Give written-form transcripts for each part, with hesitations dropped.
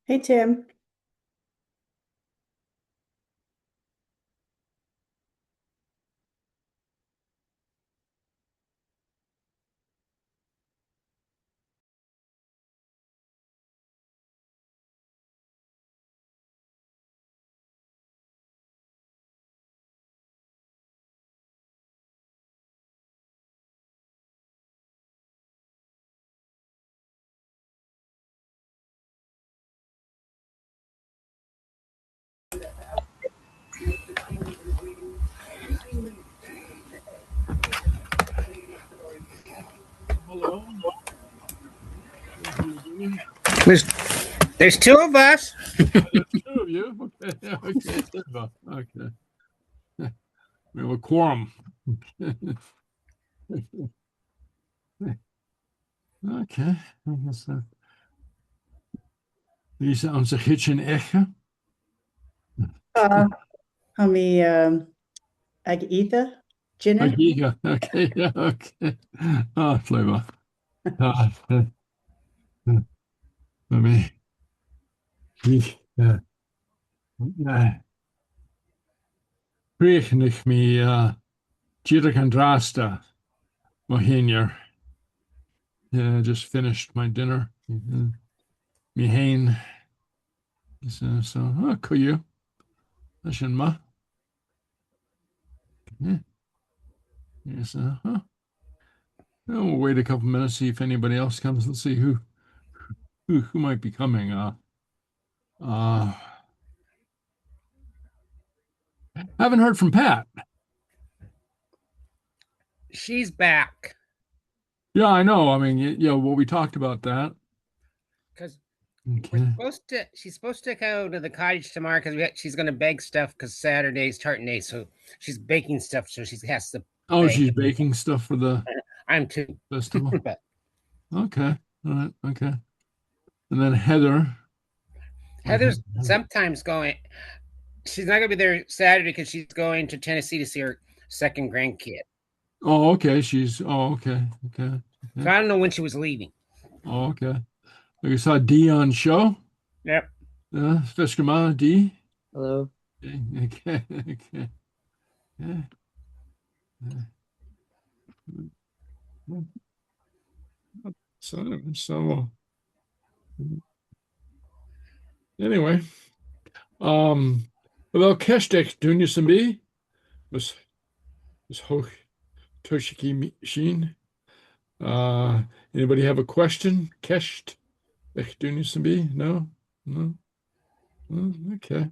Hey Tim. Hello. There's there's two of us. There's two of you. Okay. Okay. We have a quorum. Okay. Wie onze kitchen eche? How many ag Etha? Jenna? Yeah. Okay. Yeah. Okay. Ah, flavor. Ah, let me. Yeah. Kreeg me Jira and Drasta. Mohinjer. Yeah, I just finished my dinner. Me hain. So, could you? That's in ma. Yeah. Yes. We'll wait a couple minutes, see if anybody else comes. Let's see who might be coming. Uh, haven't heard from Pat. She's back Yeah, I know. I mean, well, we talked about that. because Okay. she's supposed to go to the cottage tomorrow because she's going to bake stuff because Saturday's tartan day. So she's baking stuff. So she has to. Oh, bake. she's baking stuff for the I'm too. festival. But Okay. All right. Okay. And then Heather. Heather's sometimes going. She's not going to be there Saturday because she's going to Tennessee to see her second grandkid. Oh, okay. Okay. Okay. So I don't know when she was leaving. Oh, okay. You saw D on show. Yep. Fiskerman D. Hello. Okay. Okay. Yeah. So anyway, wel kestek doen je some be was hoog toshiki sheen. Anybody have a question? Kesht ek doen je some be? No? No? Okay.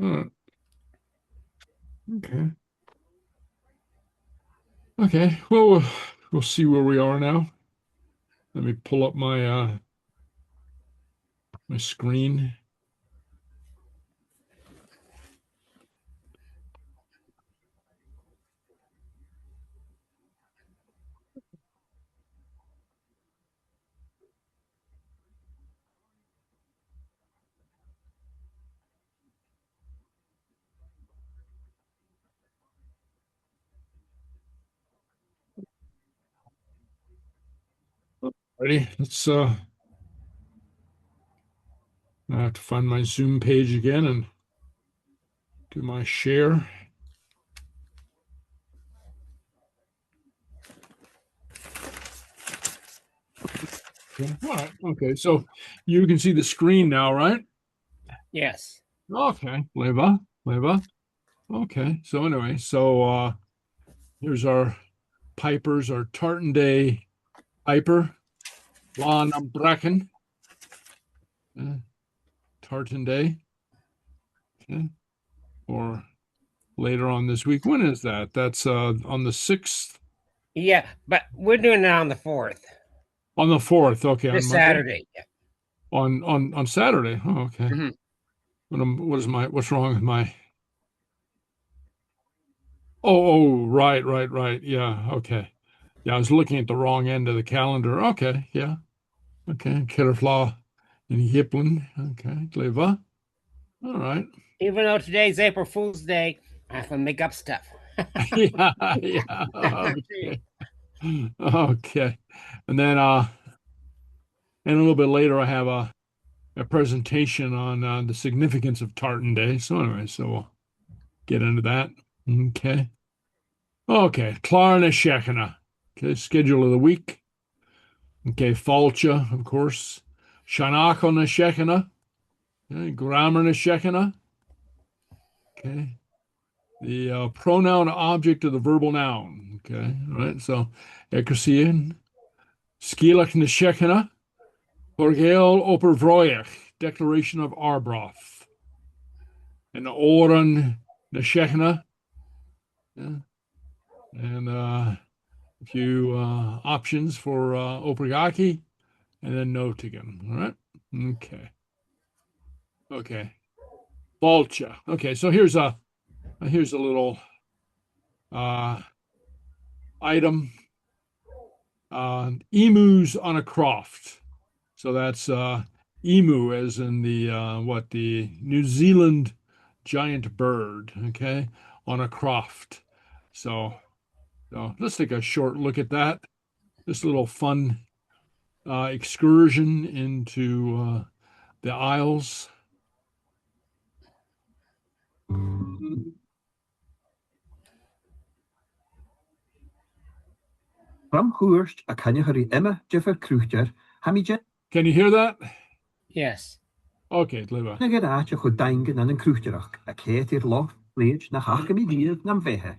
All right. Okay. Okay. Well, we'll see where we are now. Let me pull up my my screen. Ready? Let's I have to find my Zoom page again and do my share. Okay. All right. Okay. So you can see the screen now, right? Yes. Okay. Leva. Okay. So anyway, here's our pipers, our tartan day piper. Lon Bracken. Tartan day. Okay. Or later on this week. When is that? That's on the 6th. Yeah, but we're doing it on the 4th. On the 4th. Okay. This on Monday? Saturday. Yeah. On Saturday. Oh, okay. Mm-hmm. What's wrong with my Oh, right. Yeah, okay. Yeah, I was looking at the wrong end of the calendar. Okay, yeah. Okay. Kitterflaw in Hiplin. Okay. Gleva. All right. Even though today's April Fool's Day, I have to make up stuff. Yeah. Okay. Okay. And then and a little bit later I have a presentation on the significance of Tartan Day. So anyway, so we'll get into that. Okay. Okay. Clàr na Seachdaine. Okay. Schedule of the week. Okay. Fàilte, of course. Seanach na Seachdaine. Okay. Gràmar na Seachdaine. Okay. The pronoun object of the verbal noun. Okay. All right. So Eacarsaichean. Sgeulachd na Seachdaine. Foirgheall Obar Bhrothaig, Declaration of Arbroath. And the Òran na Seachdaine. Yeah. And a few options for Obair, and then Notaichean. All right. Okay. Okay. Fàilte. Okay. So here's a little item. Emus on a croft. So that's emu, as in the the New Zealand giant bird. Okay, on a croft. So let's take a short look at that. This little fun excursion into the Isles. From Hurst, a Canary Emma Jeffer Cruchter, Hamidjet. Can you hear that? Yes. Okay, Liva. Na geraatje goed danken aan een Cruchterach. A keet hier lof, vlees, na hakemi dier, nam vehe.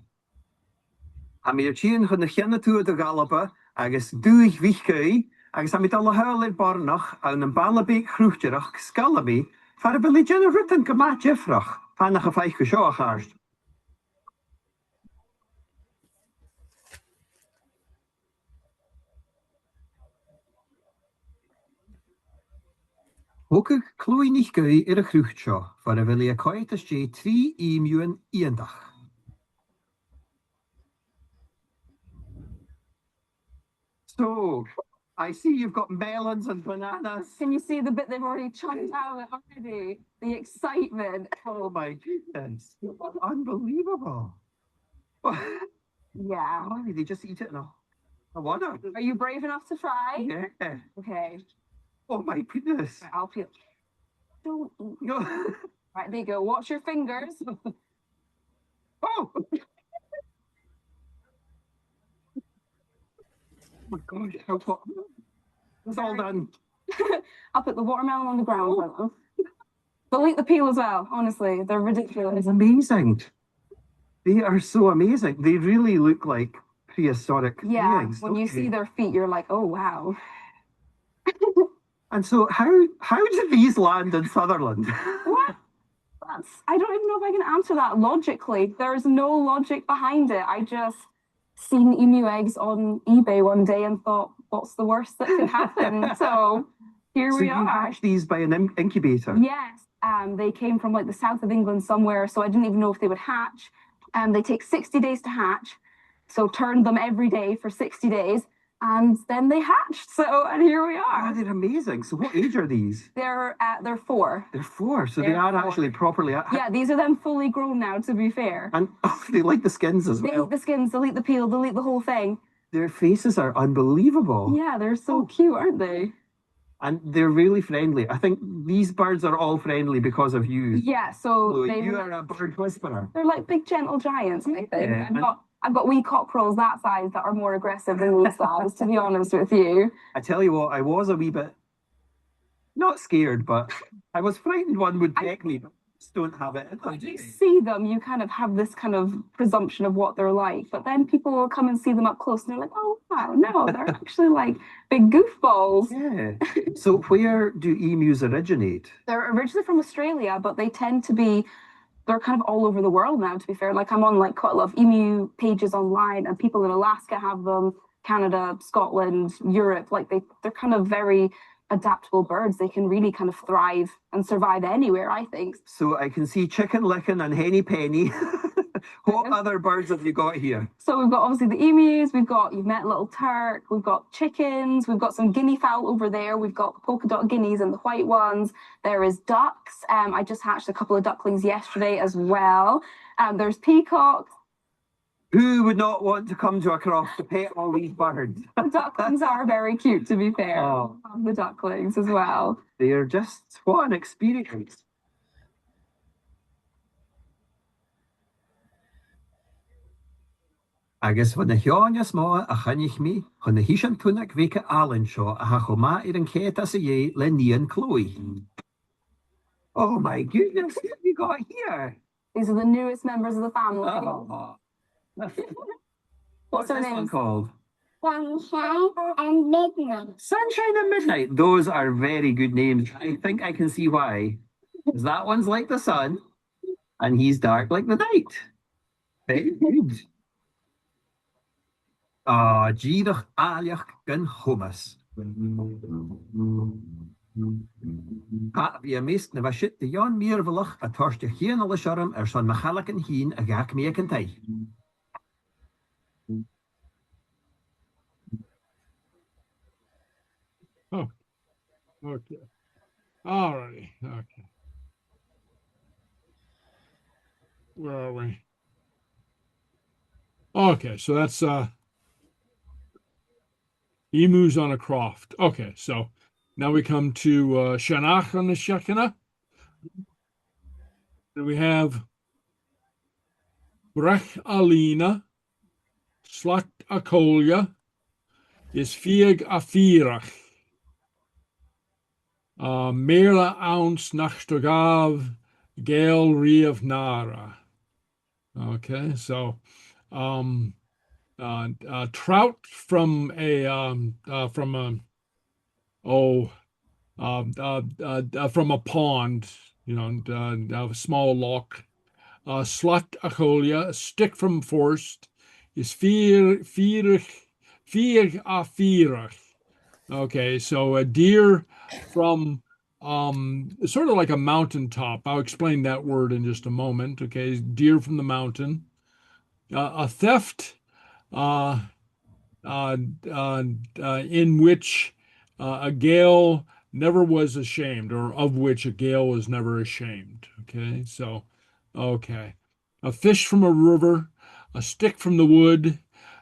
Hamirchien van de Genne toe de Galapa, agus duig wichkei, agus amit alle huil in Barnach, aan een Ballebeek Cruchterach, Scalabi, voor een belidjen rutten gemaat Jeffrach, van de geveich gesjoaghaarst. Ook kloei niet gei in een Cruchtjo, voor een wil kwijt als je 3 emuën één dag. So, I see you've got melons and bananas. Can you see the bit they've already chunked out already? The excitement. Oh my goodness. Unbelievable. Yeah. Why did they just eat it now? I wonder. Are you brave enough to try? Yeah. Okay. Oh my goodness. Right, I'll peel. Don't eat. No. Right, there you go. Watch your fingers. Oh. Oh my God, how hot. It's all done. I'll put the watermelon on the ground for them. They'll eat the peel as well, honestly. They're ridiculous. It's amazing. They are so amazing. They really look like prehistoric Yeah, beings. when you see their feet, you're like, oh, wow. And so how did these land in Sutherland? What? I don't even know if I can answer that logically. There's no logic behind it. I just seen emu eggs on eBay one day and thought, what's the worst that could happen? So here we are. You hatched these by an incubator? Yes. They came from like the south of England somewhere, so I didn't even know if they would hatch. They take 60 days to hatch. So turned them every day for 60 days. And then they hatched. And here we are. Oh, they're amazing. So what age are these? They're 4. They're 4. So They're they are 4. actually properly... Yeah, these are them fully grown now, to be fair. And they like the skins as They well. eat the skins, they'll eat the peel, they'll eat the whole thing. Their faces are unbelievable. Yeah, they're so cute, aren't they? And they're really friendly. I think these birds are all friendly because of you. Yeah, so Louis, you are a bird whisperer. they're like big gentle giants, I think. Yeah, I've got wee cockerels that size that are more aggressive than these size, to be honest with you. I tell you what, I was a wee bit, not scared, but I was frightened one would peck me, but I just don't have it. When you see them, you kind of have this kind of presumption of what they're like. But then people will come and see them up close and they're like, oh, wow, no, they're actually like big goofballs. Yeah. So where do emus originate? They're originally from Australia, but they tend to be, they're kind of all over the world now, to be fair. Like I'm on like quite a lot of emu pages online and people in Alaska have them, Canada, Scotland, Europe, like they're kind of very adaptable birds. They can really kind of thrive and survive anywhere, I think. So I can see chicken licking and henny penny. What other birds have you got here? So we've got obviously the emus, you've met little Turk, we've got chickens, we've got some guinea fowl over there, we've got polka dot guineas and the white ones. There is ducks. I just hatched a couple of ducklings yesterday as well. There's peacocks. Who would not want to come to a croft to pet all these birds? The ducklings are very cute, to be fair. Oh. I love the ducklings as well. They're just, what an experience. Agus van na heáine smá a chaneich mi, chun na hís an túnach bhéice Allen seo a ha chomá an céit as a dhé le níon clói. Oh my goodness, what have you got here? These are the newest members of the family. Oh. What's their this one names? called? Sunshine and Midnight. Sunshine and Midnight. Those are very good names. I think I can see why. Because that one's like the sun, and he's dark like the night. Very good. Ah, Gírach Aliach gan Hummus. Ha, bhí a mist na bheith de Jan Mírvalach a torste chéan a leisarm son machalach an hín a gach méach an taith. Oh, okay. All righty. Okay. Where are we? Okay, so that's emus on a croft. Okay, so now we come to Shanach on the Shekhinah. Then we have Brech Alina, Slakt Akolia, is Fieg Afirach. Mela ounce nachtogav Gael Riav Nara. Okay, so trout from a pond, a small loch. Slat acholia, a stick from forest, is vier afirach. Okay, so a deer from sort of like a mountaintop. I'll explain that word in just a moment. Okay, deer from the mountain. A theft in which a Gael never was ashamed, or of which a Gael was never ashamed. Okay, so, okay. A fish from a river, a stick from the wood,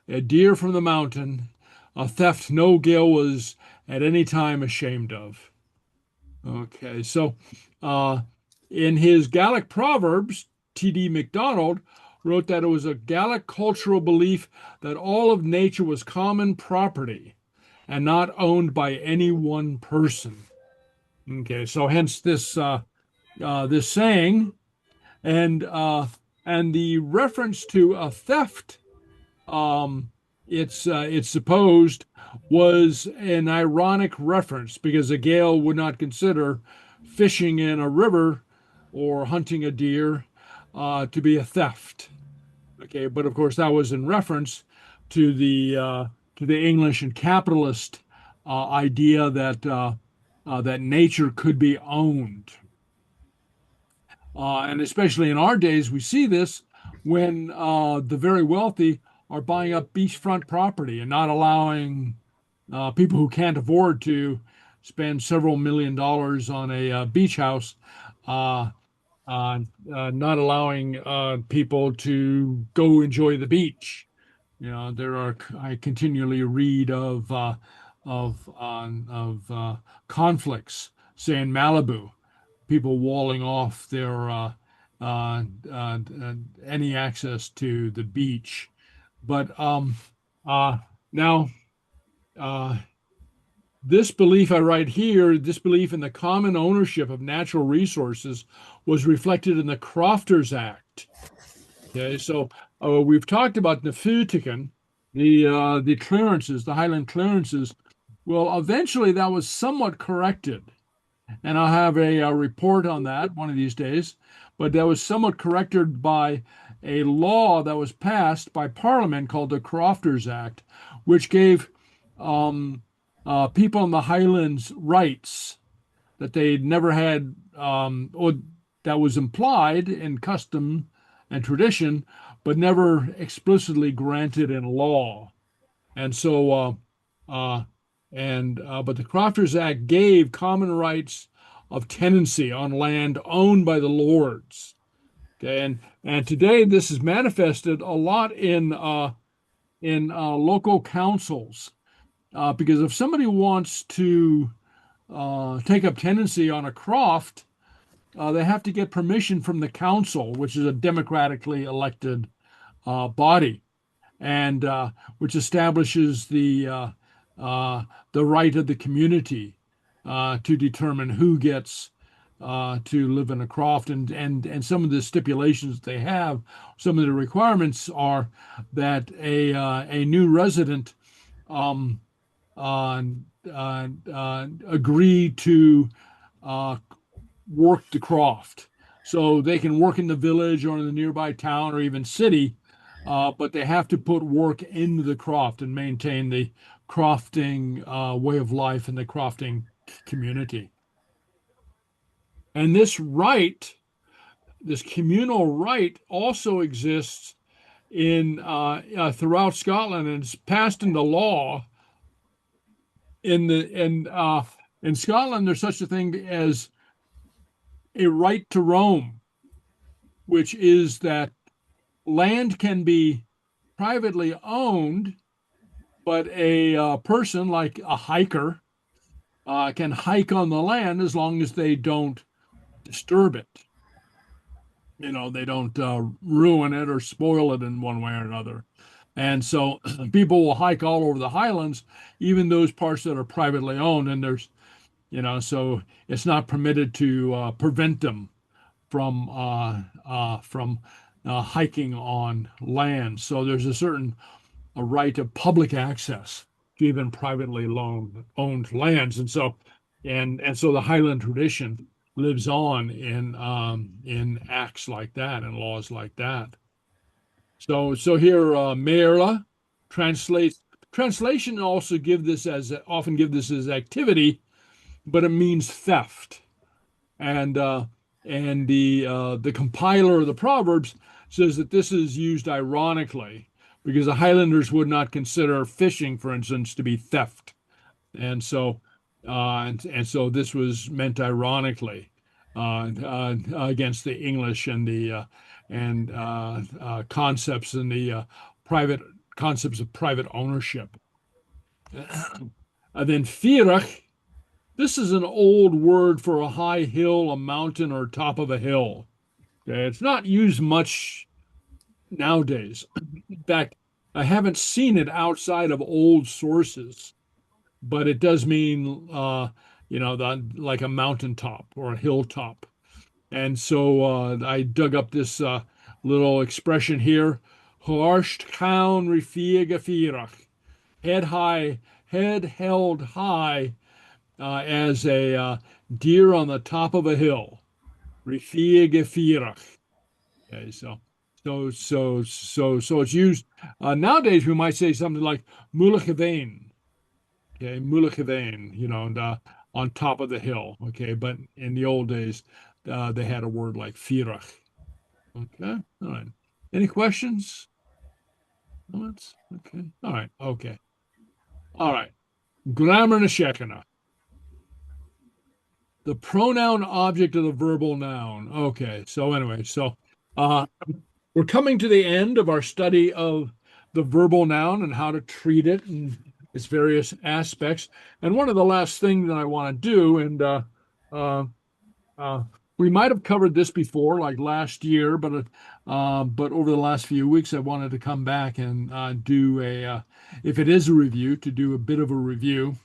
a deer from the mountain, a theft no Gael was at any time ashamed of. Okay, so in his Gaelic Proverbs, T.D. MacDonald wrote that it was a Gaelic cultural belief that all of nature was common property and not owned by any one person. Okay, so hence this this saying, and the reference to a theft, it's supposed was an ironic reference because a Gael would not consider fishing in a river or hunting a deer to be a theft. Okay, but of course that was in reference to the English and capitalist idea that that nature could be owned, and especially in our days, we see this when the very wealthy are buying up beachfront property and not allowing people who can't afford to spend several $1 million on a beach house. Not allowing people to go enjoy the beach. I continually read of conflicts, say in Malibu, people walling off their any access to the beach. But now this belief I write here, this belief in the common ownership of natural resources was reflected in the Crofters Act. Okay, so we've talked about the Notaichean, the clearances, the Highland clearances. Well, eventually that was somewhat corrected, and I'll have a report on that one of these days. But that was somewhat corrected by a law that was passed by Parliament called the Crofters Act, which gave people in the Highlands rights that they'd never had, or that was implied in custom and tradition, but never explicitly granted in law. And so, but the Crofters Act gave common rights of tenancy on land owned by the lords. Okay, and today this is manifested a lot in local councils, because if somebody wants to take up tenancy on a croft, they have to get permission from the council, which is a democratically elected body, and which establishes the right of the community to determine who gets to live in a croft, and some of the stipulations they have, some of the requirements are that a new resident agree to work the croft, so they can work in the village or in the nearby town or even city, but they have to put work into the croft and maintain the crofting way of life in the crofting community. And this right, this communal right, also exists in throughout Scotland, and it's passed into law. In Scotland, there's such a thing as a right to roam, which is that land can be privately owned, but a person like a hiker can hike on the land as long as they don't disturb it. They don't ruin it or spoil it in one way or another. And so people will hike all over the Highlands, even those parts that are privately owned. And there's, so it's not permitted to prevent them from hiking on land. So there's a right of public access to even privately owned lands. And so the Highland tradition lives on in acts like that and laws like that. So here, Merla translation also often give this as activity, but it means theft. And the compiler of the Proverbs says that this is used ironically, because the Highlanders would not consider fishing, for instance, to be theft. And so this was meant ironically against the English and the concepts and the concepts of private ownership. And then Fiarach, this is an old word for a high hill, a mountain, or top of a hill. Okay, it's not used much nowadays. In fact, I haven't seen it outside of old sources, but it does mean, like a mountaintop or a hilltop. And so I dug up this little expression here: Seachdaine rifiga fiarach, head held high as a deer on the top of a hill. Rifiga fiarach. Okay, so it's used nowadays. We might say something like Sgeulachd. Okay, Sgeulachd, on top of the hill. Okay, but in the old days, they had a word like fiarach. Okay, all right. Any questions? Comments? Okay, all right. Okay, all right. Grammar na Shekinah. The pronoun object of the verbal noun. Okay, so anyway, we're coming to the end of our study of the verbal noun and how to treat it and its various aspects. And one of the last things that I want to do, and we might have covered this before, like last year, but over the last few weeks, I wanted to come back and do if it is a review, to do a bit of a review.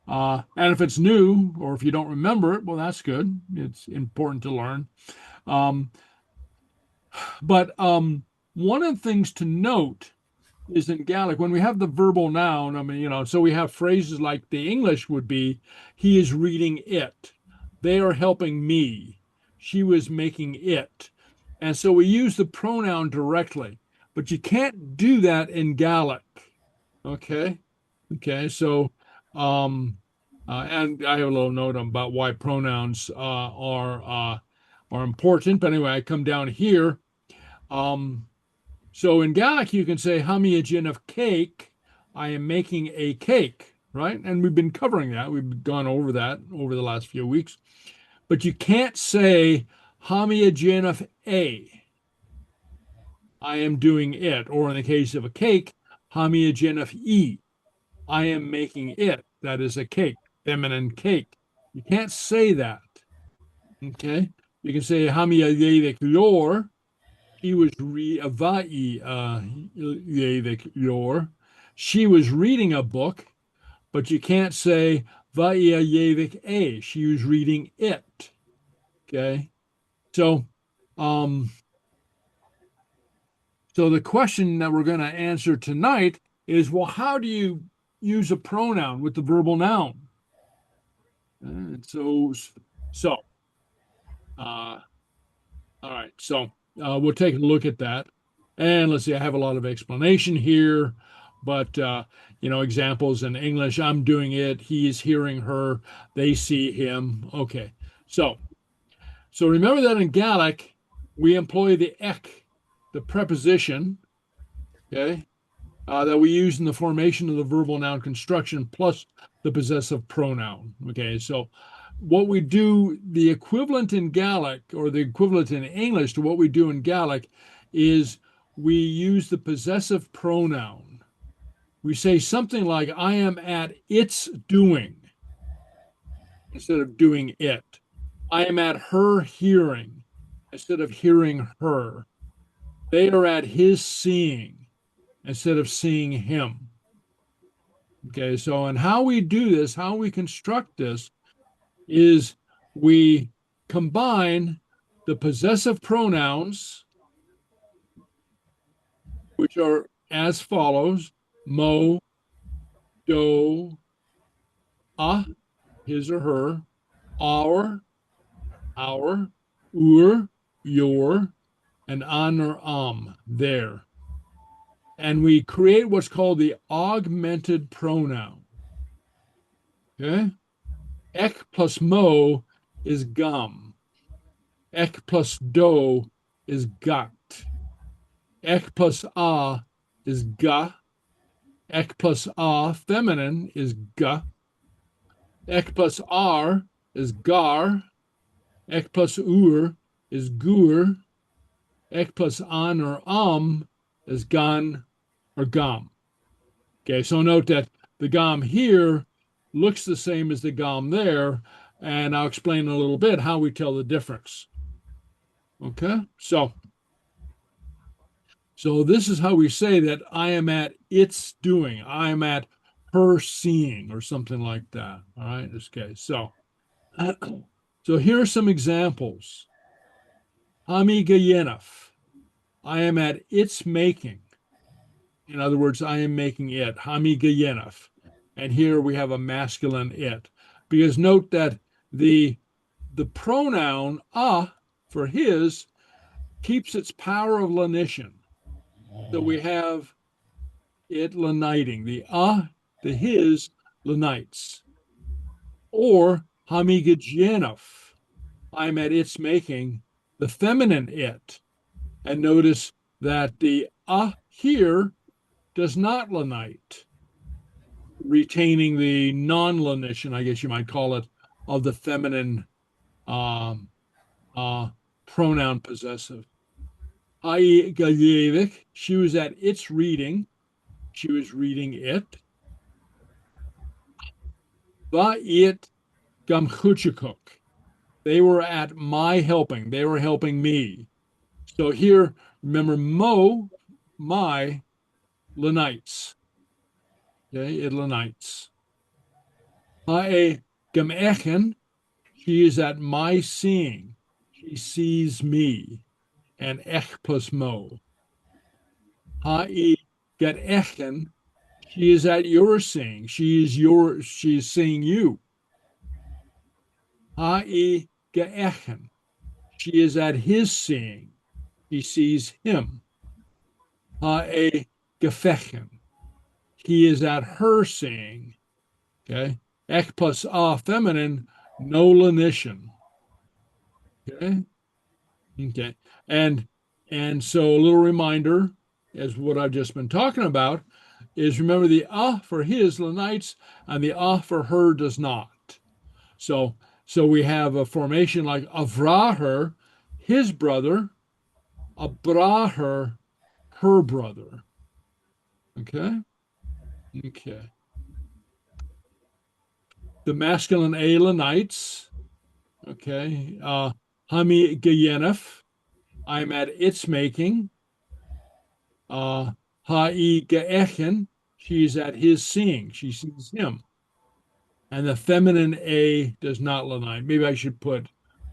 And if it's new, or if you don't remember it, well, that's good. It's important to learn. But one of the things to note is in Gaelic, when we have the verbal noun, so we have phrases like the English would be, he is reading it. They are helping me. She was making it. And so we use the pronoun directly, but you can't do that in Gaelic. Okay, so and I have a little note about why pronouns are important. But anyway, I come down here. So in Gaelic, you can say "Hamiagin of cake." I am making a cake, right? And we've been covering that. We've gone over that over the last few weeks. But you can't say "Hamiagin of a." I am doing it. Or in the case of a cake, hami agenaf e. I am making it. That is a cake, feminine cake. You can't say that. Okay? You can say hami ayevik yor. He was yor. She was reading a book, but you can't say vaia yevik a. She was reading it. Okay, so so the question that we're going to answer tonight is, well, how do you use a pronoun with the verbal noun? And all right, so we'll take a look at that. And let's see, I have a lot of explanation here, but examples in English. I'm doing it. He is hearing her. They see him. Okay, so remember that in Gaelic we employ the ek, the preposition, okay, that we use in the formation of the verbal noun construction plus the possessive pronoun. Okay, so what we do, the equivalent in Gaelic or the equivalent in English to what we do in Gaelic is we use the possessive pronoun. We say something like, I am at its doing, instead of doing it. I am at her hearing, instead of hearing her. They are at his seeing, instead of seeing him. Okay, so and how we do this, how we construct this, is we combine the possessive pronouns, which are as follows: mo, do, his or her, our, your, and an or their. And we create what's called the augmented pronoun. Okay? Ek plus mo is gum. Ek plus do is got. Ek plus is ga. Ek plus feminine is ga. Ek plus r is gar. Ek plus is gur. Ek plus an or is gan or gum. Okay, so note that the gum here looks the same as the gum there, and I'll explain in a little bit how we tell the difference. Okay, so this is how we say that I am at its doing, I am at her seeing, or something like that. All right, okay, so here are some examples. Hami gayenaf, I am at its making. In other words, I am making it. Hami gayenaf. And here we have a masculine it. Because note that the pronoun for his keeps its power of lenition. So we have it leniting. The his lenites. Or hami gayenaf, I'm at its making, the feminine it. And notice that the here does not lenite, retaining the non-lenition, I guess you might call it, of the feminine pronoun possessive. I Gaelic, she was at its reading. She was reading it. Va it gamchuchikuk. They were at my helping. They were helping me. So here, remember, mo, my, lenites. Okay, it lenites. Hae gamechen, she is at my seeing. She sees me. And ech plus mo. Hae get echen, she is at your seeing. She's seeing you. Hae geechen, she is at his seeing. He sees him. Hae gefechen, he is at her seeing. Okay. Ek plus feminine, no lenition. Okay. Okay. And so a little reminder, as what I've just been talking about, is remember the for his lenites and the for her does not. So we have a formation like avraher, his brother, abraher, her brother. Okay? Okay. The masculine A Lanites. Okay. Hami Gayenef. I'm at its making. Ha'i Gaechen. She's at his seeing. She sees him. And the feminine A does not lanite. Maybe I should put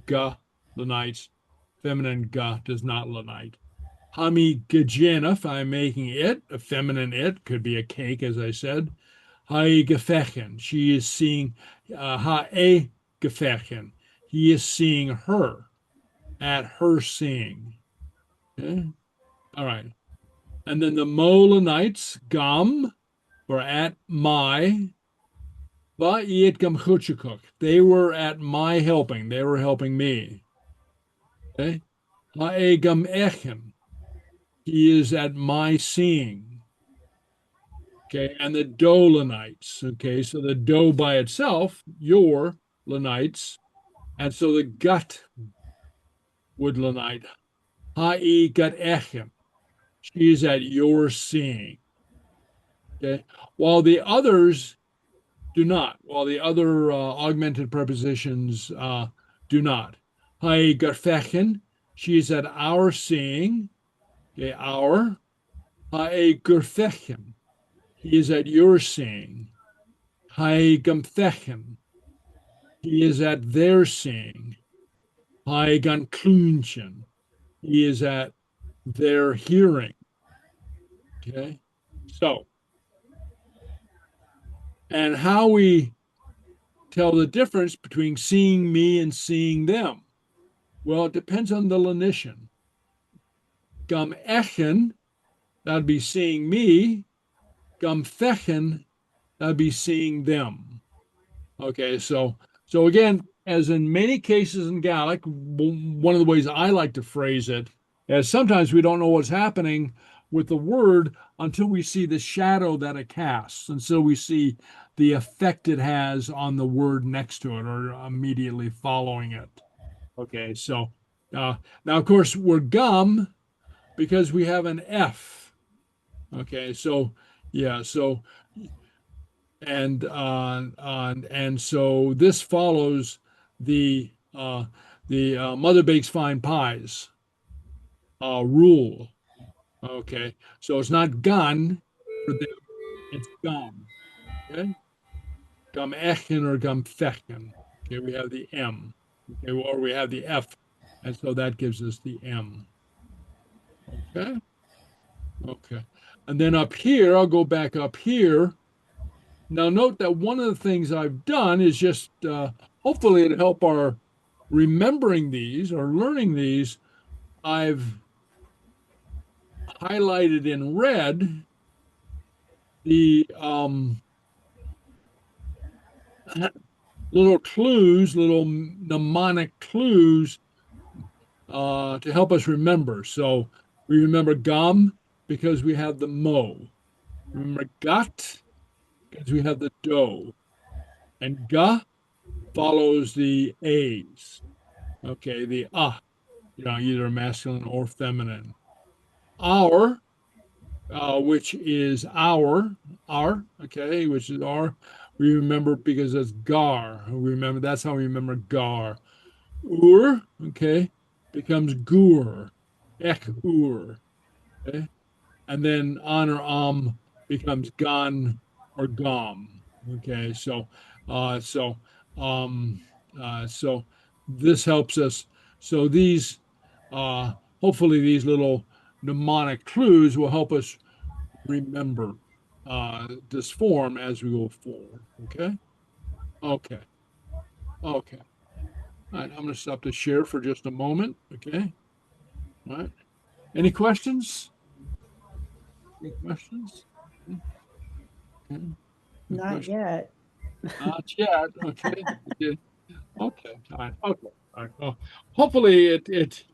ga lanites. Feminine ga does not lanite. Hami Gajenef, I'm making it, a feminine it, could be a cake, as I said. Ha'i Gefechen, she is seeing, Ha'e Gefechen, he is seeing her, at her seeing. Okay? All right. And then the Molanites, Gam, were at my, Ba'iet Gam Chutchukuk. They were at my helping. They were helping me. Okay? Ha'e Gam Echen. He is at my seeing. Okay, and the Dolanites. Okay, so the do by itself, your Lanites, and so the gut would Lanite. Ha'i gut echem. She is at your seeing. Okay, while the others do not, while the other augmented prepositions do not. Ha'i gut fechen. She is at our seeing. Okay, our. Ha'i gurfechem. He is at your seeing. Ha'i gamfechem. He is at their seeing. Ha'i ganclunchen. He is at their hearing. Okay? So, and how we tell the difference between seeing me and seeing them? Well, it depends on the lenition. Gam echen, that'd be seeing me. Gam fechen, that'd be seeing them. Okay, so again, as in many cases in Gaelic, one of the ways I like to phrase it is sometimes we don't know what's happening with the word until we see the shadow that it casts, until we see the effect it has on the word next to it or immediately following it. Okay, so now, of course, we're gum because we have an F. Okay, so yeah, so and so this follows the mother bakes fine pies rule. Okay, so it's not gun for them, it's gum. Okay, gum echen or gum fechen. Okay, we have the M. Okay, or we have the F, and so that gives us the M. Okay, okay, and then up here, I'll go back up here. Now, note that one of the things I've done is just hopefully to help our remembering these or learning these, I've highlighted in red the little clues, little mnemonic clues to help us remember. So we remember gum because we have the mo. Remember gut because we have the do. And ga follows the A's. Okay, the either masculine or feminine. Our, which is our, okay, which is our, we remember because it's gar. We remember, that's how we remember gar. Ur, okay, becomes gur. Ek ur, okay. And then on or becomes gan or gom. Okay, so this helps us. So these hopefully these little mnemonic clues will help us remember this form as we go forward. Okay. Okay. All right, I'm going to stop the share for just a moment. Okay. All right. Any questions? Any questions? Okay. Not yet. Not yet. Okay. Okay. All right. Okay. All right. Well, hopefully it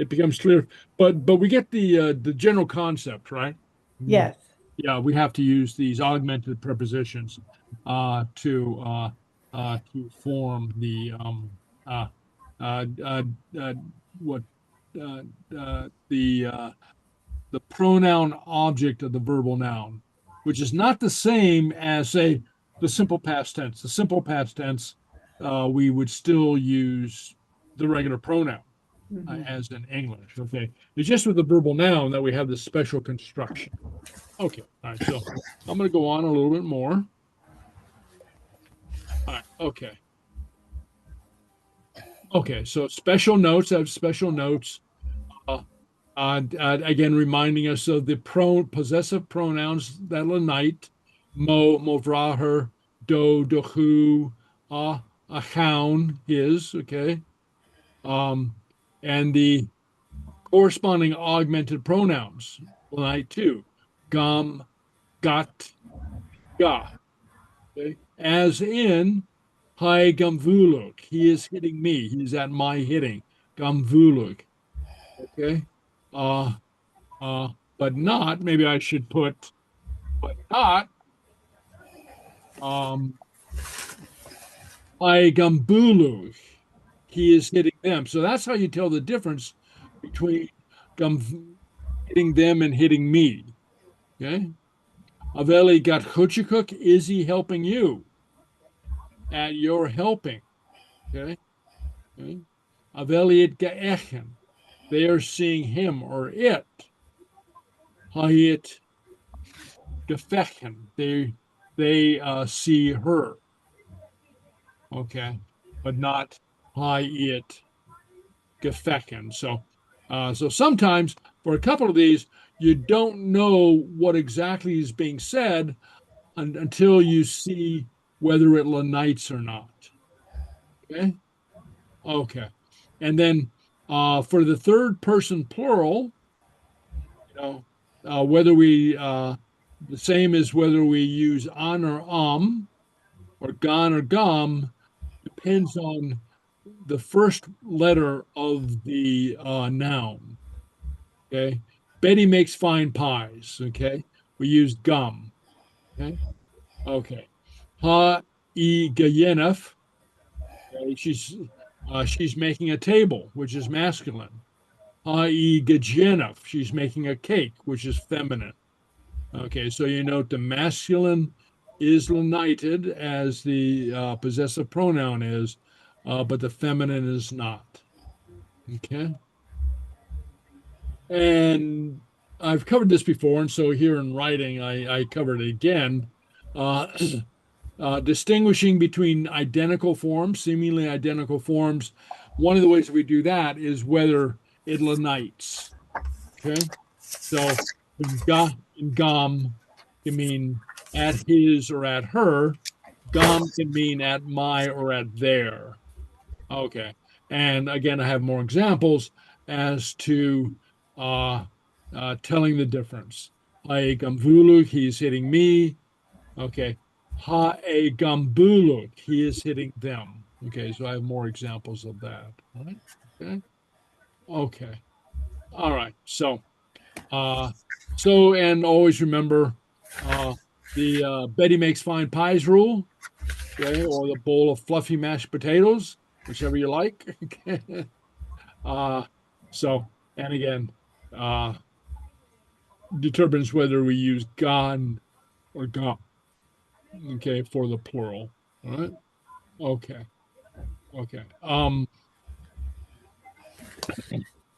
becomes clear. But we get the general concept, right? Yes. Yeah, we have to use these augmented prepositions to form the what the pronoun object of the verbal noun, which is not the same as, say, the simple past tense. The simple past tense, we would still use the regular pronoun as in English. Okay, it's just with the verbal noun that we have this special construction. Okay, all right. So I'm going to go on a little bit more. All right. Okay. Okay. So special notes. I have special notes. Again, reminding us of the possessive pronouns that unite: mo, movraher, do, dochu, a hound, his. Okay. And the corresponding augmented pronouns unite too: gum, got, ga. Okay. As in, hi gumvuluk. He is hitting me. He's at my hitting. Gumvuluk. Okay. But not, maybe I should put, but not, I gambulu. He is hitting them. So that's how you tell the difference between hitting them and hitting me. Okay. Aveli got chuchikuk. Is he helping you? At your helping. Okay. Okay. Aveli it gaechen. They are seeing him or it. Hayit gefechen. They see her. Okay, but not hayit gefechen. So sometimes for a couple of these, you don't know what exactly is being said until you see whether it lenites or not. Okay. Okay, and then for the third person plural, whether we the same as whether we use an or or gan or gum depends on the first letter of the noun. Okay, Betty makes fine pies. Okay, we use gum. Okay, okay. Ha e gayenef. Okay, she's making a table, which is masculine. I.e. Gajenov, she's making a cake, which is feminine. Okay, so you note the masculine is lenited as the possessive pronoun is, but the feminine is not. Okay. And I've covered this before, and so here in writing, I covered it again. Distinguishing between identical forms, seemingly identical forms. One of the ways we do that is whether it lenites. Okay, so ga and gam can mean at his or at her. Gam can mean at my or at their. Okay, and again, I have more examples as to telling the difference. I gamvulu, he's hitting me. Okay, ha e gambulu, he is hitting them. Okay, so I have more examples of that. All right. Okay. Okay. All right. So and always remember the Betty makes fine pies rule, okay, or the bowl of fluffy mashed potatoes, whichever you like. And again, determines whether we use gone or gone, okay, for the plural. All right. Okay. Okay.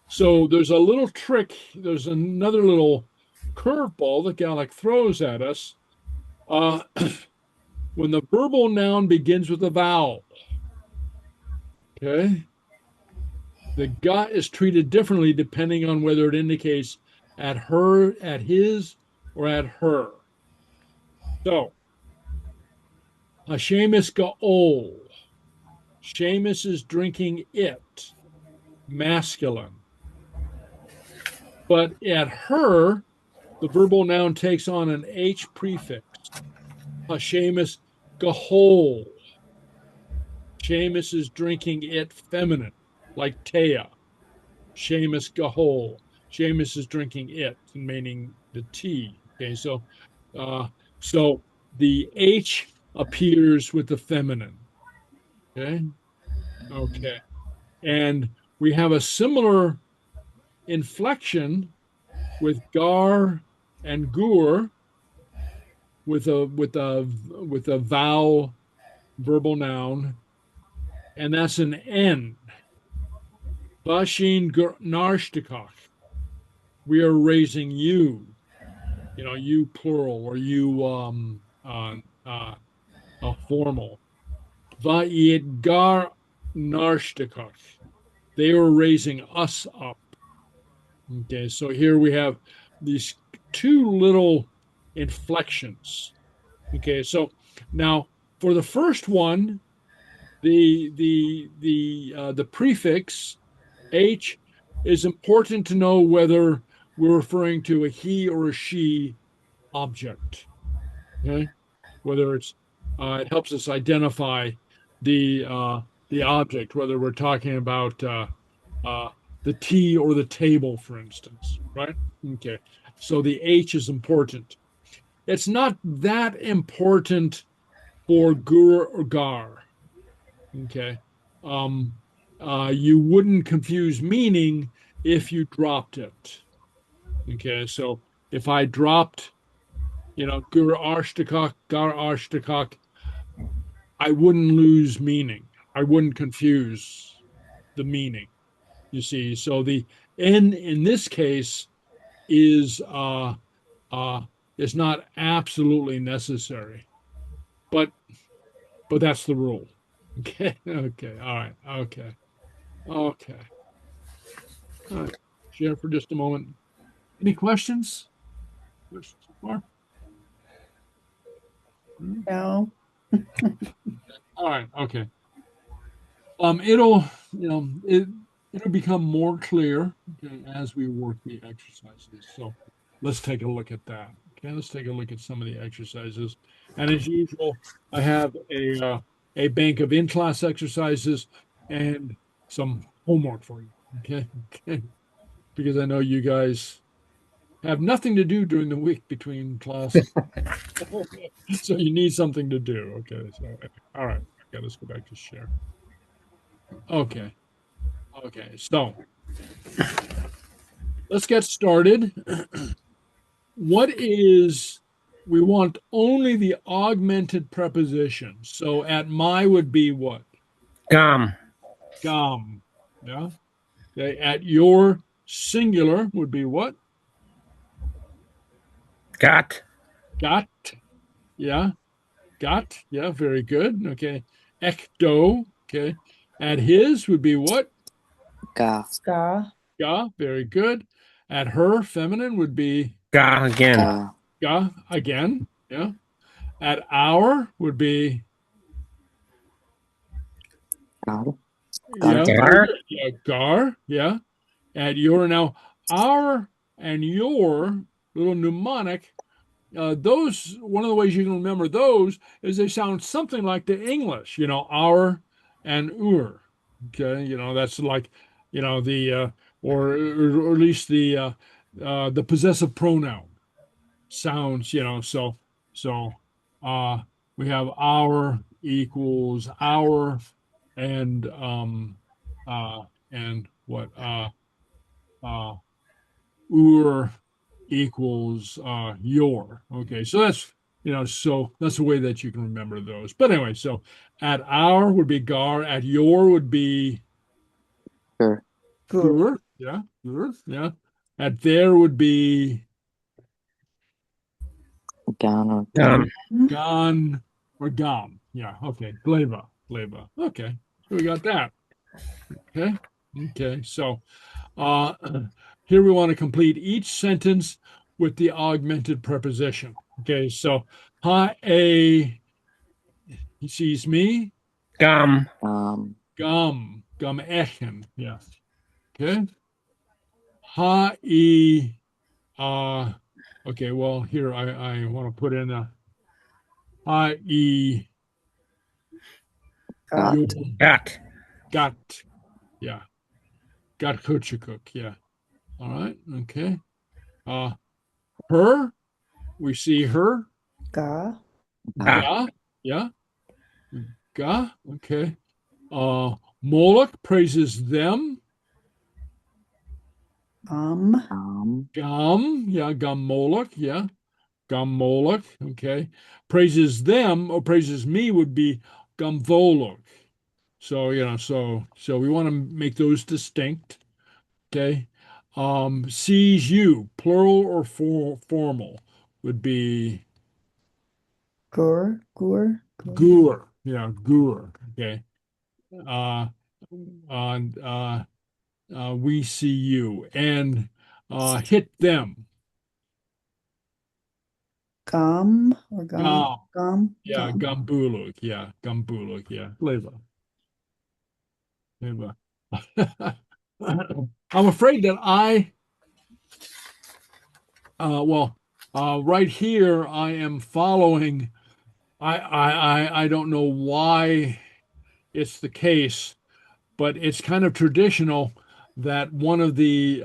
So there's a little trick. There's another little curveball that Gaelic throws at us. When the verbal noun begins with a vowel, okay, the ga is treated differently depending on whether it indicates at her, at his, or at her. So, Hashemus ga'ol. Seamus is drinking it, masculine. But at her, the verbal noun takes on an H prefix. Hashemus gahol. Seamus is drinking it, feminine, like Taya. Seamus gahol. Seamus is drinking it, meaning the T. Okay, so the H appears with the feminine. Okay. Okay. And we have a similar inflection with gar and gur with a vowel verbal noun, and that's an N. Bashin narstikach. We are raising you. You plural, or you formal. Va'id gar narstikach. They are raising us up. Okay, so here we have these two little inflections. Okay, so now for the first one, the prefix H is important to know whether we're referring to a he or a she object. Okay, whether it helps us identify the object, whether we're talking about the tea or the table, for instance, right? Okay, so the H is important. It's not that important for gur or gar. Okay, you wouldn't confuse meaning if you dropped it. Okay, so if I dropped, gur arstikach, gar arstikach, I wouldn't lose meaning. I wouldn't confuse the meaning. You see, so the N in this case is not absolutely necessary, but that's the rule. Okay, okay, all right, okay, okay. All right, share for just a moment. Any questions? Questions so far? No. All right, okay. It'll become more clear, okay, as we work the exercises. So let's take a look at that. Okay, let's take a look at some of the exercises. And as usual, I have a bank of in-class exercises and some homework for you. Okay, okay, because I know you guys have nothing to do during the week between classes, so you need something to do. Okay, so all right. Okay, let's go back to share. Okay. Okay, so let's get started. We want only the augmented preposition. So at my would be what? Gum. Gum. Yeah. Okay. At your singular would be what? Got. Got. Yeah. Got. Yeah. Very good. Okay. Ecto. Okay. At his would be what? Ga. Ska. Ga. Very good. At her feminine would be Ga again. Ga. ga again. Yeah. At our would be Gar. yeah, Gar. yeah, gar. Yeah. At your now our and your little mnemonic. Those one of the ways you can remember those is they sound something like the English. Our and ur. Okay. That's like the or at least the possessive pronoun sounds, so we have our equals our and what ur equals your. Okay, so that's so that's the way that you can remember those. But anyway, so at our would be gar, at your would be Gur. gur, yeah, gur, yeah. At there would be Gan or Gum. gan or gam. Yeah, okay. Gleba. Okay. So we got that. Okay. Okay. So here we want to complete each sentence with the augmented preposition. Okay, so he sees me. Gum. Gum echen. Yes. Okay. Okay, well here I want to put in a Got. got, yeah, got cook, yeah. All right, okay. Her, we see her. Ga. Ga, yeah. Ga, okay. Moloch praises them. Gum. Yeah, gum Moloch, yeah. Gum Moloch, okay. Praises them or praises me would be gum Volok. So, so we want to make those distinct, okay. Sees you, plural or formal, would be Gur. gur, yeah, gur, okay. Uh, and we see you, and hit them. Gum or Gum. gum. Yeah, gumbuluk. Yeah, gumbuluk. Yeah, Leva. Leva. I'm afraid that right here I am following. I don't know why it's the case, but it's kind of traditional that one of the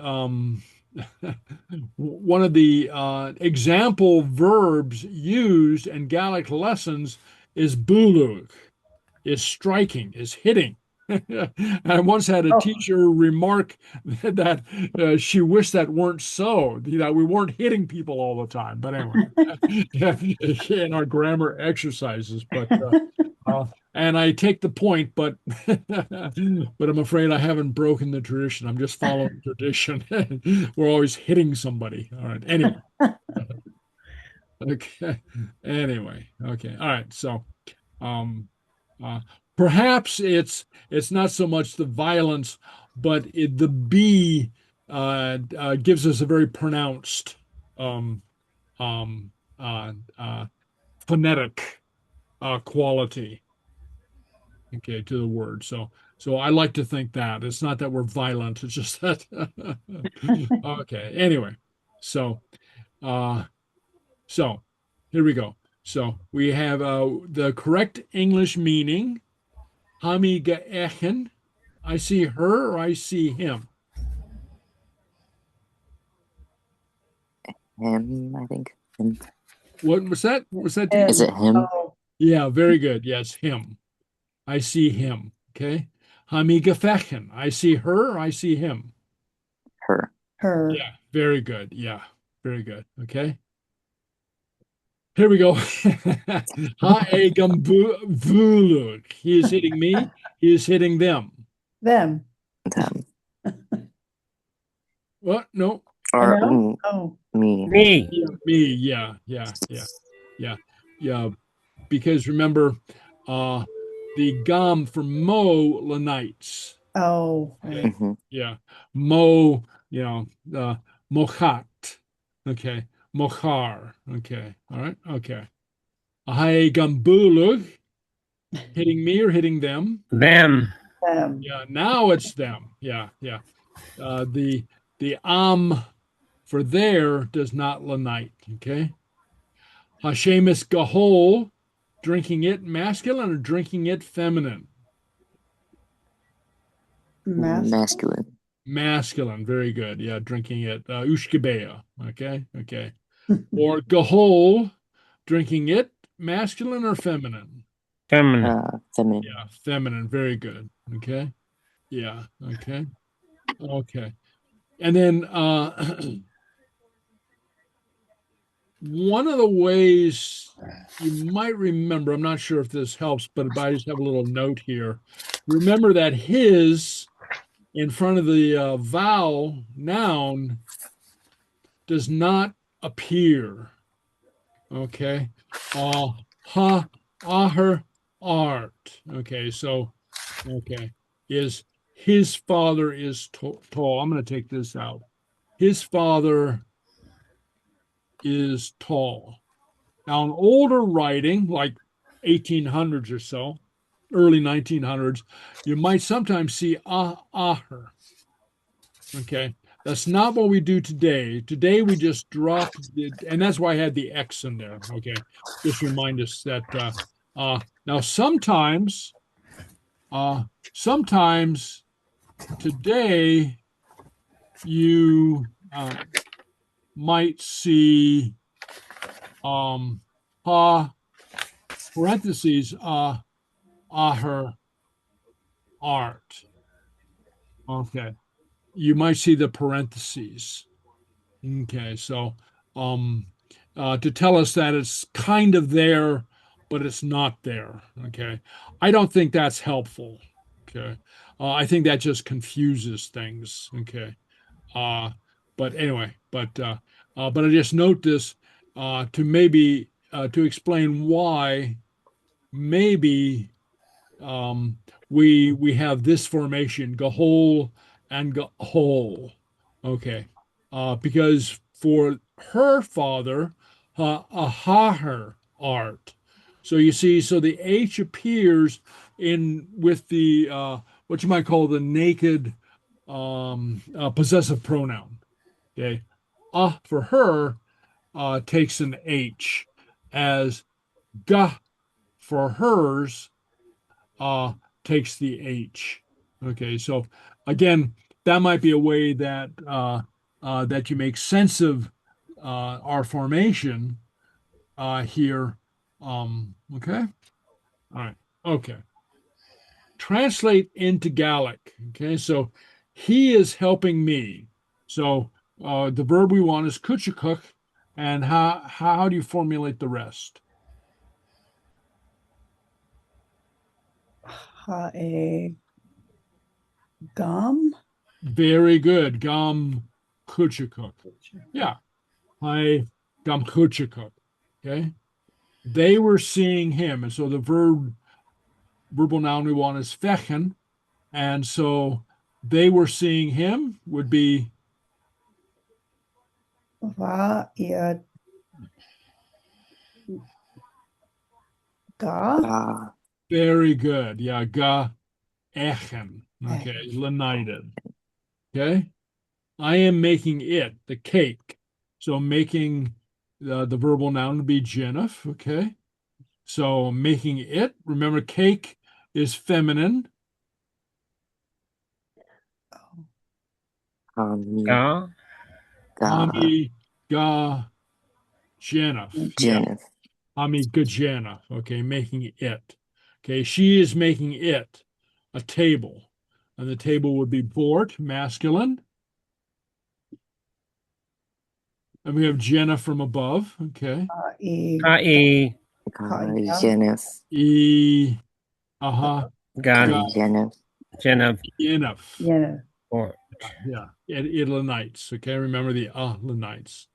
example verbs used in Gaelic lessons is bulug, is striking, is hitting. I once had a teacher remark that she wished that weren't so, that we weren't hitting people all the time. But anyway, in our grammar exercises. But and I take the point, but but I'm afraid I haven't broken the tradition. I'm just following tradition. We're always hitting somebody. All right. Anyway. Okay. Anyway. Okay. All right. So, um, perhaps it's not so much the violence, but the B gives us a very pronounced um, um, phonetic quality. Okay, to the word. So I like to think that it's not that we're violent. It's just that. Okay. Anyway, so so here we go. So we have the correct English meaning. Hami ge'echen. I see her or I see him. Him, I think. Him. What was that? Was that? Is it him? Oh, Yeah, very good. Yes, him. I see him. Okay. Hami gefechen. I see her or I see him. Her. her. Yeah, very good. Yeah, very good. Okay. Here we go. Ha vuluk. He is hitting me. He is hitting them. Them. Them. What? No. Or No? Oh. me. Me. Me. Yeah. Because remember, the gam for mo lanites. Oh. Right. Hmm. Yeah. Mo. Mochat. Okay. Mochar. Okay. All right. Okay. Ahai gambulug. Hitting me or hitting them? Them. Them. Yeah. Now it's them. Yeah. The for there does not lanite. Okay. Hashemis gahol, drinking it masculine or drinking it feminine? Masculine. Masculine. Very good. Yeah. Drinking it. Ushkebea. Okay. Or gahol, drinking it masculine or feminine? Feminine. Feminine. Yeah. Feminine. Very good. Okay. Yeah. Okay. And then one of the ways you might remember, I'm not sure if this helps, but I just have a little note here. Remember that his in front of the vowel noun does not appear. Okay. Ha, her, art. Okay. So, is his father is tall. I'm going to take this out. His father is tall. Now, in older writing, like 1800s or so, early 1900s, you might sometimes see her. Okay. That's not what we do today. Today, we just drop it, and that's why I had the X in there. Okay. Just remind us that now sometimes today you might see parentheses her art. Okay. you might see the parentheses. Okay, so to tell us that it's kind of there, but it's not there. Okay, I don't think that's helpful. Okay, I think that just confuses things. Okay, but anyway, but I just note this to maybe to explain why maybe we have this formation, gahol and gahol. Okay, because for her father, a haher art. So you see, so the H appears in with the what you might call the naked possessive pronoun. Okay, for her takes an H, as ga for hers takes the H. Okay, so again, that might be a way that that you make sense of our formation here. Okay, all right, okay. Translate into Gaelic. Okay, so he is helping me. So the verb we want is kuchakuk, and how do you formulate the rest? Gum. Very good. Gum kuchakuk. Yeah. Hi gum kuchakuk. Okay. They were seeing him. And so the verbal noun we want is fechen. And so they were seeing him would be Va ia ga. very good. Yeah, ga echen. Okay, lenited. Okay. I am making it, the cake. So making the verbal noun to be genif. Okay. So making it, remember cake is feminine. Ga. Ami ga genif. Yeah. Genif. Ami ga genif. Okay, making it. Okay, she is making it a table. And the table would be bort, masculine. And we have Jenna from above. Okay. Ka-e. Genif. Aha. Genif. Genif. Enough. Yeah. Or Yeah. Idlanites. Okay. Remember the Lanites.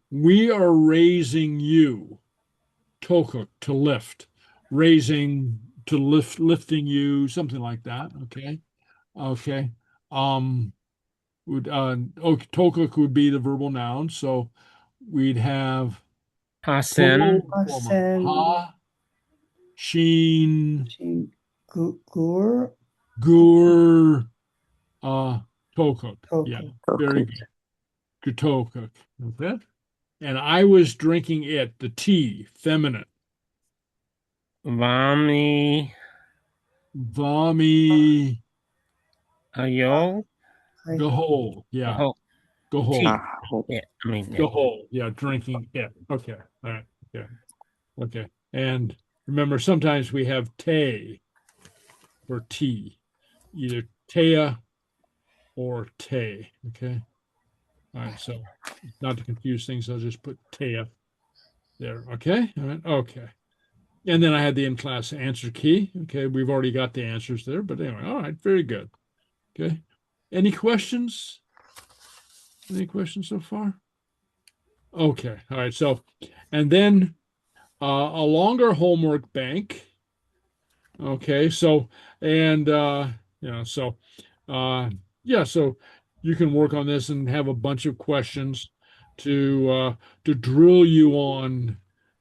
We are raising you. Tokuk, to lift. Raising, to lifting you, something like that. Okay. Okay. Tokuk would be the verbal noun. So we'd have Hasen. Ha, Sheen, Gur. Gur, Tokuk. Yeah, very Tokuk. good. Tokuk. Okay. And I was drinking it, the tea, feminine. Vami. Vami, Ayo. Gahol. Yeah, Oh, Gahol. yeah, I mean, Gahol. Yeah, drinking it. Okay. All right. Okay. Okay. And remember, sometimes we have te for tea, either tea or te. Okay. All right. So not to confuse things, I'll just put tea there. Okay. All right. Okay. And then I had the in-class answer key. Okay. We've already got the answers there, but anyway. All right. Very good. Okay. Any questions? Any questions so far? Okay. All right. So, and then a longer homework bank. Okay. So, and, so, yeah, so you can work on this and have a bunch of questions to drill you on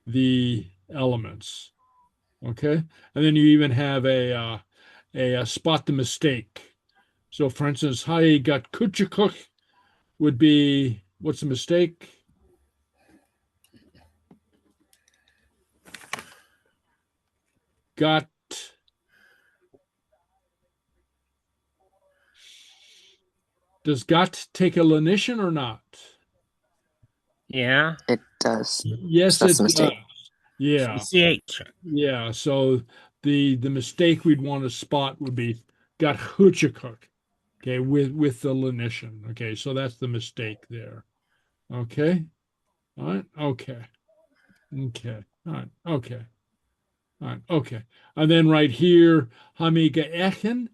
the elements. Okay. And then you even have a spot the mistake. So for instance, hi got kuchakuk would be, what's the mistake? Got Does got take a lenition or not? yeah. It does. Yes, That's it a mistake. does. Yeah. CH. Yeah. So the mistake we'd want to spot would be got hoochakuk. Okay, with the lenition. Okay, so that's the mistake there. Okay. All right. Okay. Okay. All right. Okay. All right. Okay. And then right here, Echen,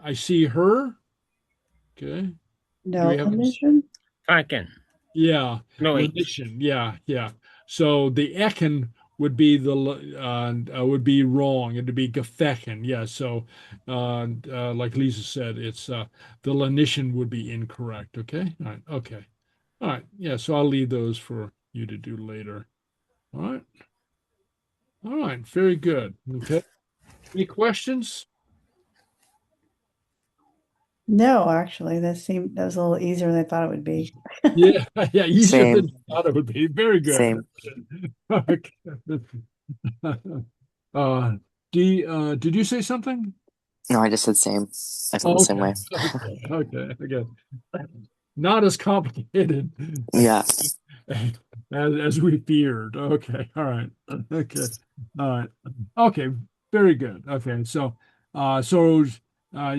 I see her. Okay. Do No we have omission? Fàilte. Yeah. No, wait. Lenition. Yeah. Yeah. So the Echen would be would be wrong. It'd be gefechen. Yeah. So like Lisa said, it's the lenition would be incorrect. Okay. All right. Okay. All right. Yeah. So I'll leave those for you to do later. All right. All right. Very good. Okay. Any questions? No, actually, that was a little easier than I thought it would be. Yeah. Yeah. Easier Same. than I thought it would be. Very good. Same. Okay. Did you say something? No, I just said same. I felt the same way. Okay. Okay. Not as complicated Yeah. as we feared. Okay. All right. Okay. All right. Okay. Very good. Okay. So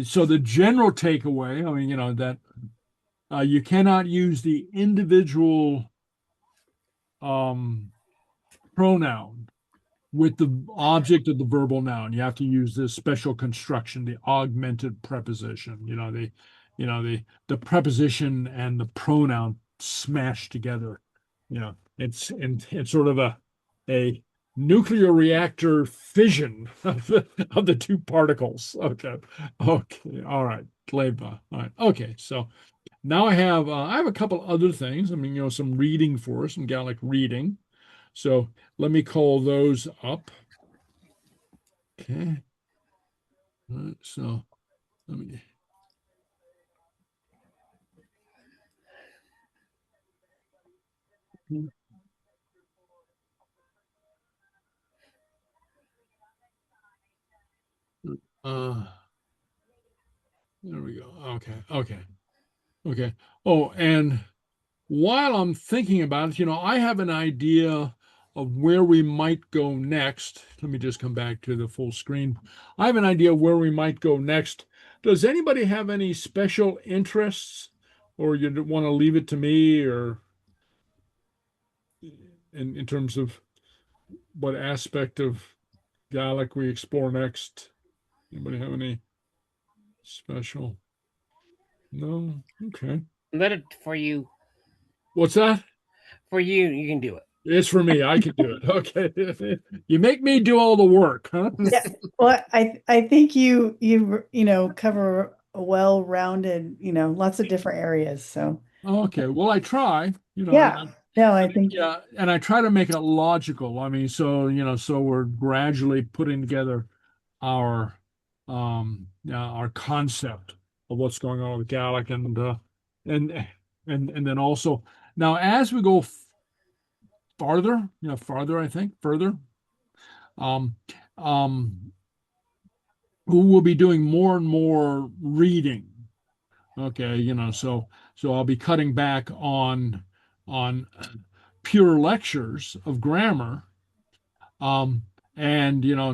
so the general takeaway, I mean, that you cannot use the individual pronoun with the object of the verbal noun. You have to use this special construction, the augmented preposition. The preposition and the pronoun smashed together. It's sort of a nuclear reactor fission of the two particles. Okay. Okay. All right. Gleba. All right. Okay. So now I have a couple other things. I mean, some reading for us, some Gaelic reading. So let me call those up. Okay. All right, so let me. There we go. Okay. Okay. Okay. Oh, and while I'm thinking about it, I have an idea of where we might go next. Let me just come back to the full screen. I have an idea of where we might go next. Does anybody have any special interests, or you want to leave it to me, or in terms of what aspect of Gaelic we explore next? Anybody have any special? No? Okay. Let it for you. What's that? For you, you can do it. It's for me. I can do it. Okay. You make me do all the work, huh? Yeah. Well, I think you cover a well-rounded, lots of different areas. So Okay. Well, I try, yeah. No, I think yeah, and I try to make it logical. I mean, so we're gradually putting together our our concept of what's going on with Gaelic and then also now as we go farther, I think, further, um, um, we'll be doing more and more reading. Okay, so I'll be cutting back on pure lectures of grammar, and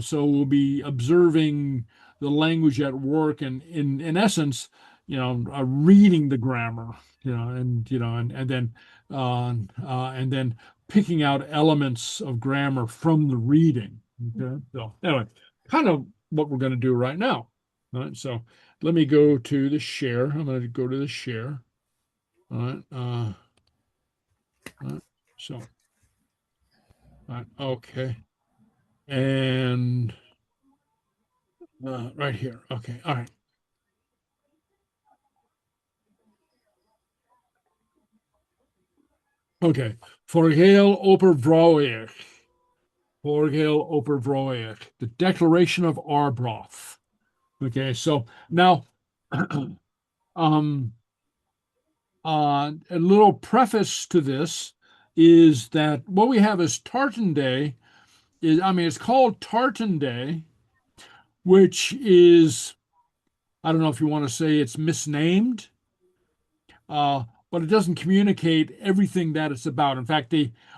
so we'll be observing the language at work, and in essence, reading the grammar, and then picking out elements of grammar from the reading. Okay, so anyway, kind of what we're going to do right now. All right, so let me go to the share. I'm going to go to the share. All right, all right, so all right, okay, and right here. Okay, all right. Okay, Foirgheall Obair Bhrothaig. Foirgheall Obair Bhrothaig. The Declaration of Arbroath. Okay, so now, a little preface to this is that what we have is Tartan Day. It's called Tartan Day, which is, I don't know if you want to say it's misnamed, but it doesn't communicate everything that it's about. In fact,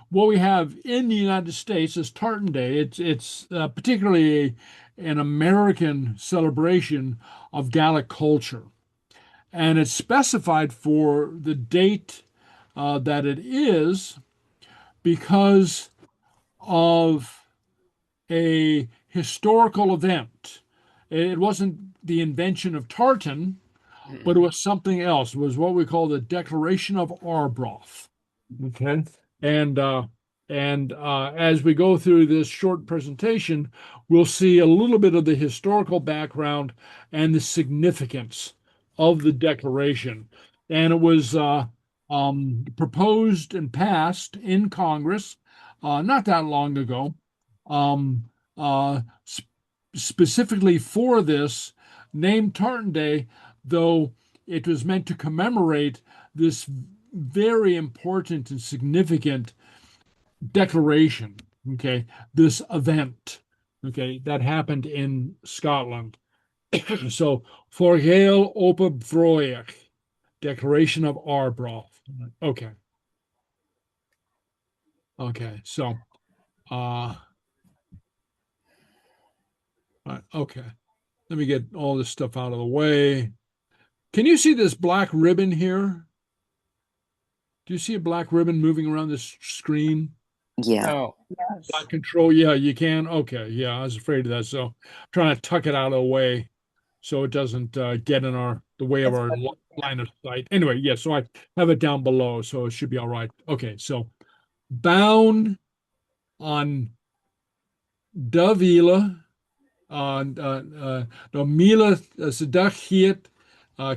what we have in the United States is Tartan Day. It's particularly an American celebration of Gaelic culture. and it's specified for the date that it is because of a historical event. It wasn't the invention of tartan, but it was something else. It was what we call the Declaration of Arbroath. Okay. And as we go through this short presentation, we'll see a little bit of the historical background and the significance of the declaration. And it was proposed and passed in Congress not that long ago, um, specifically for this, named Tartan Day, though it was meant to commemorate this very important and significant declaration, okay, this event, okay, that happened in Scotland. So, Foirgheall Oba Bhrothaig, Declaration of Arbroath. Okay. Okay, so, okay. Let me get all this stuff out of the way. Can you see this black ribbon here? Do you see a black ribbon moving around this screen? Yeah. Oh, Black control, yeah, you can. Okay, yeah, I was afraid of that. So I'm trying to tuck it out of the way so it doesn't get in the way of our line of sight. Anyway, yeah, so I have it down below, so it should be all right. Okay, so bound on Davila, on no Mila Seachdaine,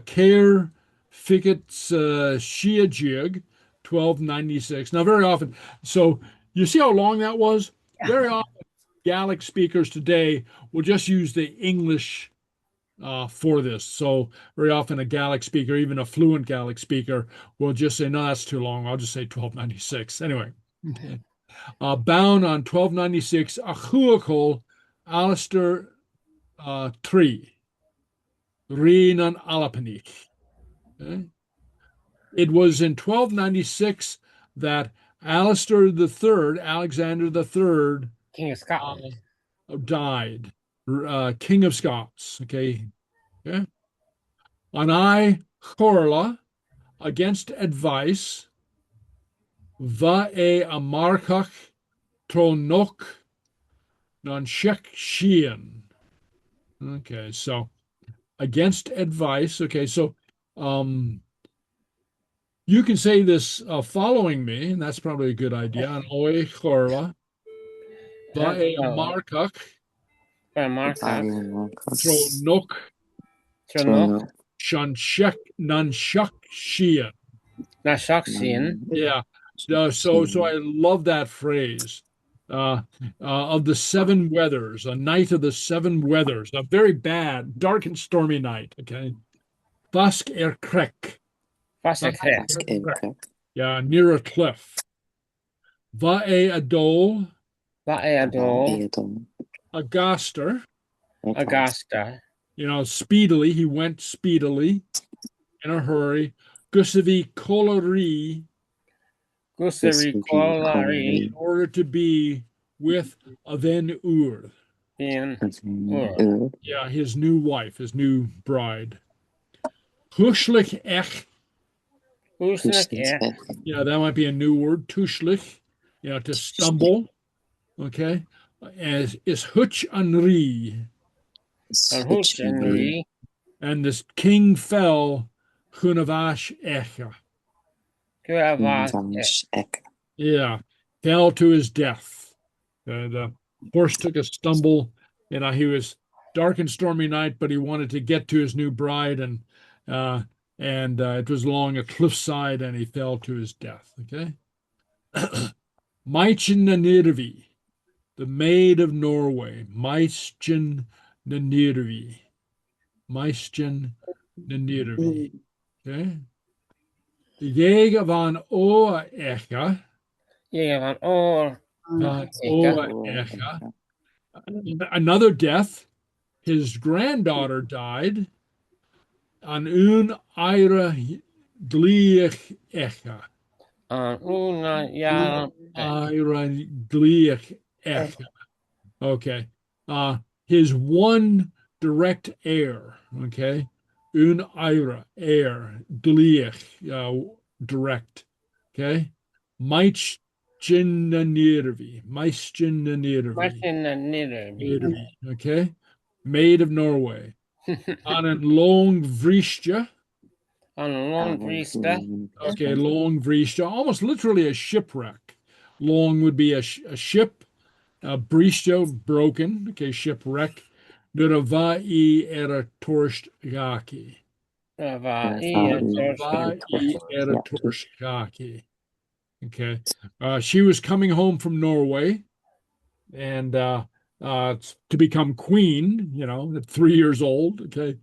Chur Seachdaine, 1296. Now, very often, so you see how long that was? Very often, Gaelic speakers today will just use the English for this. So very often a Gaelic speaker, even a fluent Gaelic speaker, will just say, no, that's too long. I'll just say 1296. Anyway, bound on 1296, Achuakol, Alistair 3, Rinan Alapanik. Okay? It was in 1296 that Alistair III, Alexander III, King of Scotland, died, King of Scots. Okay. Okay. And I, Chorla, against advice, va e amarkach tronok non Sheachdaine. Okay, so against advice. Okay, so you can say this following me, and that's probably a good idea. An oe chorla, va e amarkach tronok Tronok, non Sheachdaine. Notaichean, Yeah. So I love that phrase. Of the seven weathers, a night of the seven weathers, a very bad, dark and stormy night. Okay. Busk Creig. Fàilte, Yeah, near a cliff. Va e adol, Adol, Agaster. Augusta, Speedily. He went speedily, in a hurry. Gusavi Colori, Gusari, Colari, in order to be with Aven Ur. Ian, Yeah, his new wife, his new bride. Tushlich ech. Yeah, that might be a new word. Tushlich. To stumble. Okay. As is hutch anri. And this king fell Hunavash echa. Yeah, fell to his death. The horse took a stumble. He was dark and stormy night, but he wanted to get to his new bride, and it was along a cliffside, and he fell to his death. Okay. Maichen Nanirvi, the maid of Norway. Maichen Nanirvi. Maichen Nanirvi. Okay. The Jäger van Oa Echa. Another death. His granddaughter died. An un ira gliech echa. Ira gliech echa. Okay. His one direct heir. Okay. un aire, air, dliach, direct. Okay. Maistinanirvi, Maistinanirvi. Okay. Maid of Norway. On a long vristja. On a long vrista. Okay, long vristja, almost literally a shipwreck. Long would be a ship. Bristja, broken. Okay, shipwreck. Durava I era torst gaki. Okay. She was coming home from Norway and to become queen, you know, at 3 years old. Okay.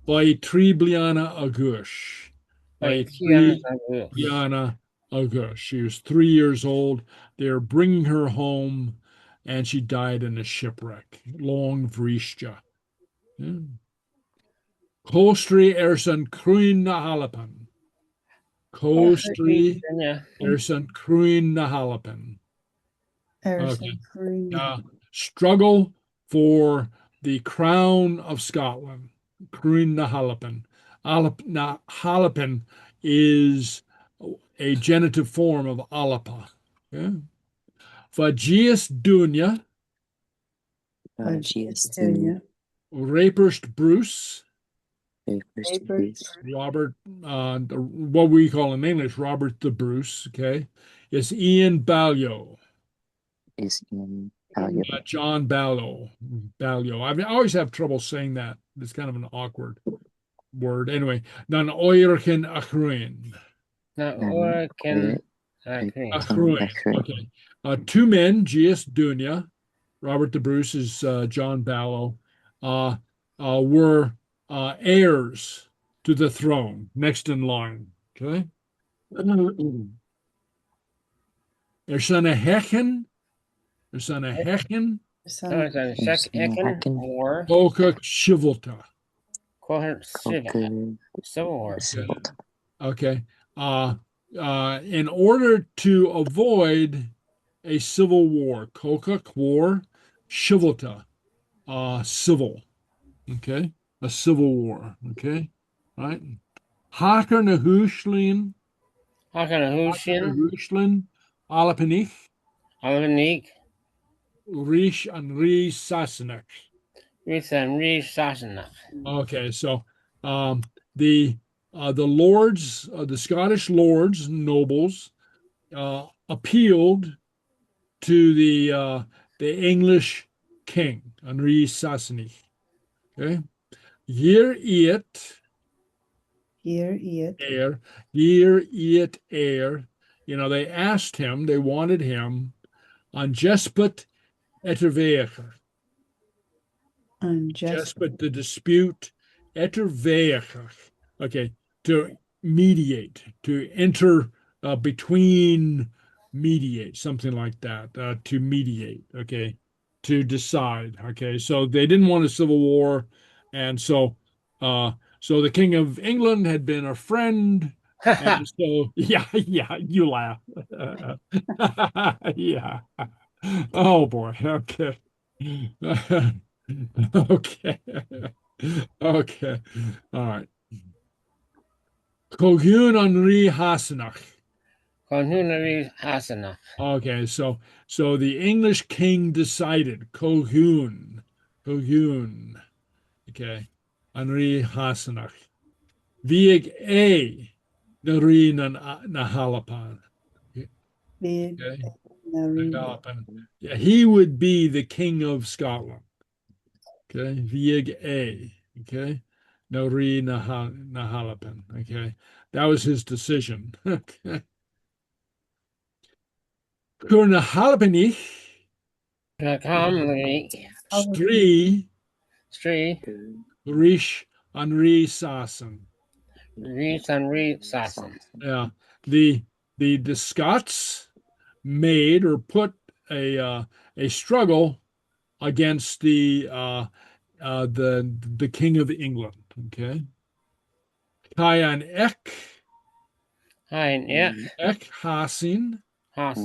By Tribliana Agush. By Tribliana Agush. She was 3 years old. They're bringing her home and she died in a shipwreck. Long Vristja. Yeah. Kostri Ersan Kruin Nahalapan. Kostri Ersan Kruin Nahalapan. Okay. Struggle for the crown of Scotland. Kruin Nahalapan. Nahalapan is a genitive form of Alapa. Yeah. Fagius Dunya. Raperst Bruce. Robert, what we call in English, Robert the Bruce, okay, is Ian Balliol. John Balliol. I always have trouble saying that. It's kind of an awkward word. Anyway, Nan Oirchen Achruin. Okay. Two men, Gius Dunya, Robert the Bruce is John Balliol, were heirs to the throne, next in line. Okay. Hechen. Koka Shivalta. Okay. In order to avoid a civil war, Koka, war, Shivalta, civil. Okay. A civil war. Okay. Right. Haker na Huslin. Alapanich. Rish and Ri Sassenach. Okay, so the lords, the Scottish lords, nobles, appealed to the English king, Henry Sassenach. Okay, year it air. You know, they asked him, they wanted him on Jespot Ettervecher. Jespot, the dispute, Ettervecher. Okay, to mediate, to enter between, mediate, something like that, to mediate, okay, to decide, okay. So they didn't want a civil war, and so the King of England had been a friend, and so yeah, you laugh. Yeah. Oh boy. Okay. Okay. Okay. All right. Cohún Henri Hassenach. Okay, so the English king decided Cohún. Okay. Henri Hassenach. Vieg A. Nari Nahalapan. Okay. Yeah, he would be the king of Scotland. Okay. Vieg A. Okay. Nari Nahalapan. Okay. That was his decision. Okay. Kurnahalpanich. Stree. Rish Henri Sassen. Yeah. The Scots made or put a struggle against the King of England. Okay. Kayan Ek Hasin. The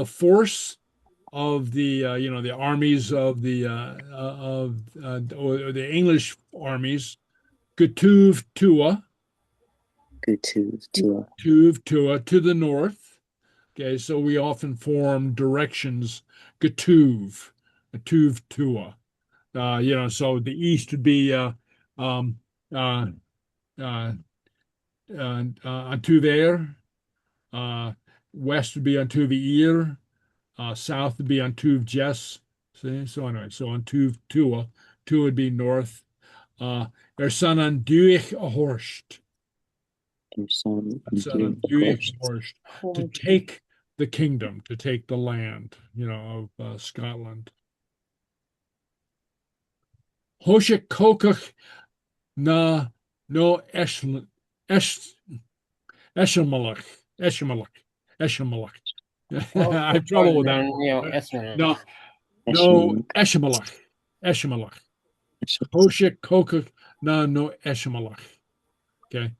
force of the the armies of the or the English armies, Gatuv Tua, Tuv Tua to the north. Okay, so we often form directions Gatuv, Gatuv Tua. So the east would be um, uh, uh, unto there, west would be unto the ear, south would be unto Jess. See, so anyway, so unto Tua, Tua would be north. Son an duich a horst. Son an duich a horst, to take the kingdom, to take the land, of Scotland. Hoshek kokach na no Eshelmalach. Eshelmalach. I have trouble with that. No, Eshelmalach. Hoshek kokach na no Eshelmalach. Okay.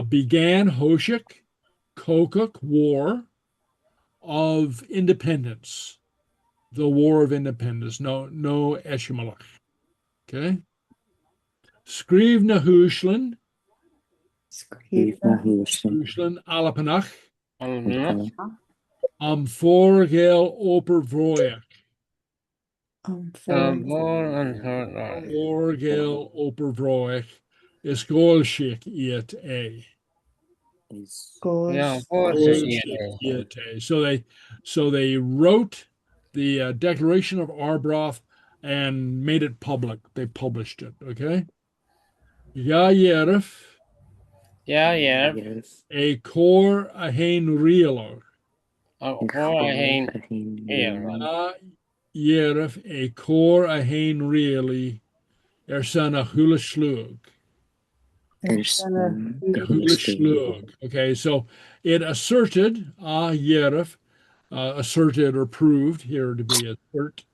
Began Hoshek Kokach War of Independence. The War of Independence. No Eshelmalach. Okay. Skriv na Hushlan. Hushlan Alapanach. Foirgheall Oper Vroiach. Foirgheall Oper Vroiach. Sgeulachd iet a. So they wrote the Declaration of Arbroath and made it public. They published it. Okay. Yerif. A core a hain reeler. Yerif a core a hain really. Son a hula slug. Okay, so it asserted, Yerif, asserted or proved here to be assert,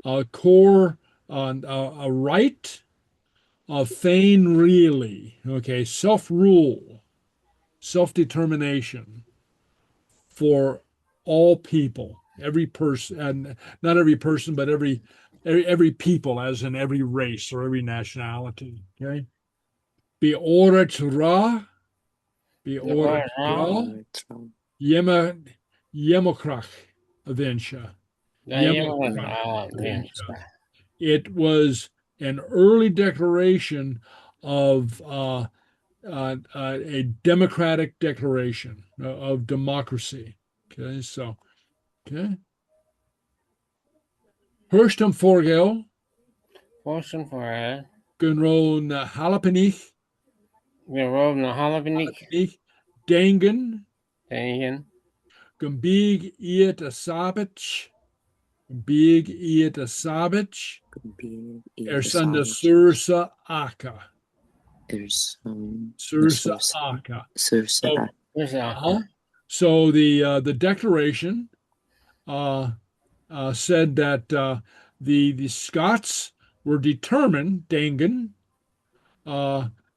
a core on a right of fain really, okay, self-rule, self-determination for all people, every person, and not every person, but every people, as in every race or every nationality. Okay. Be orat ra, yemokrach avensha. It was an early declaration of a democratic declaration of democracy. Okay, so, okay. Hurstum Foirgheall. Gunro na Halapanich. Dangan. Gumbig iet a sabich. Sunda Sursa Aka. Sursa Aka. So the declaration said that the Scots were determined, Dangan,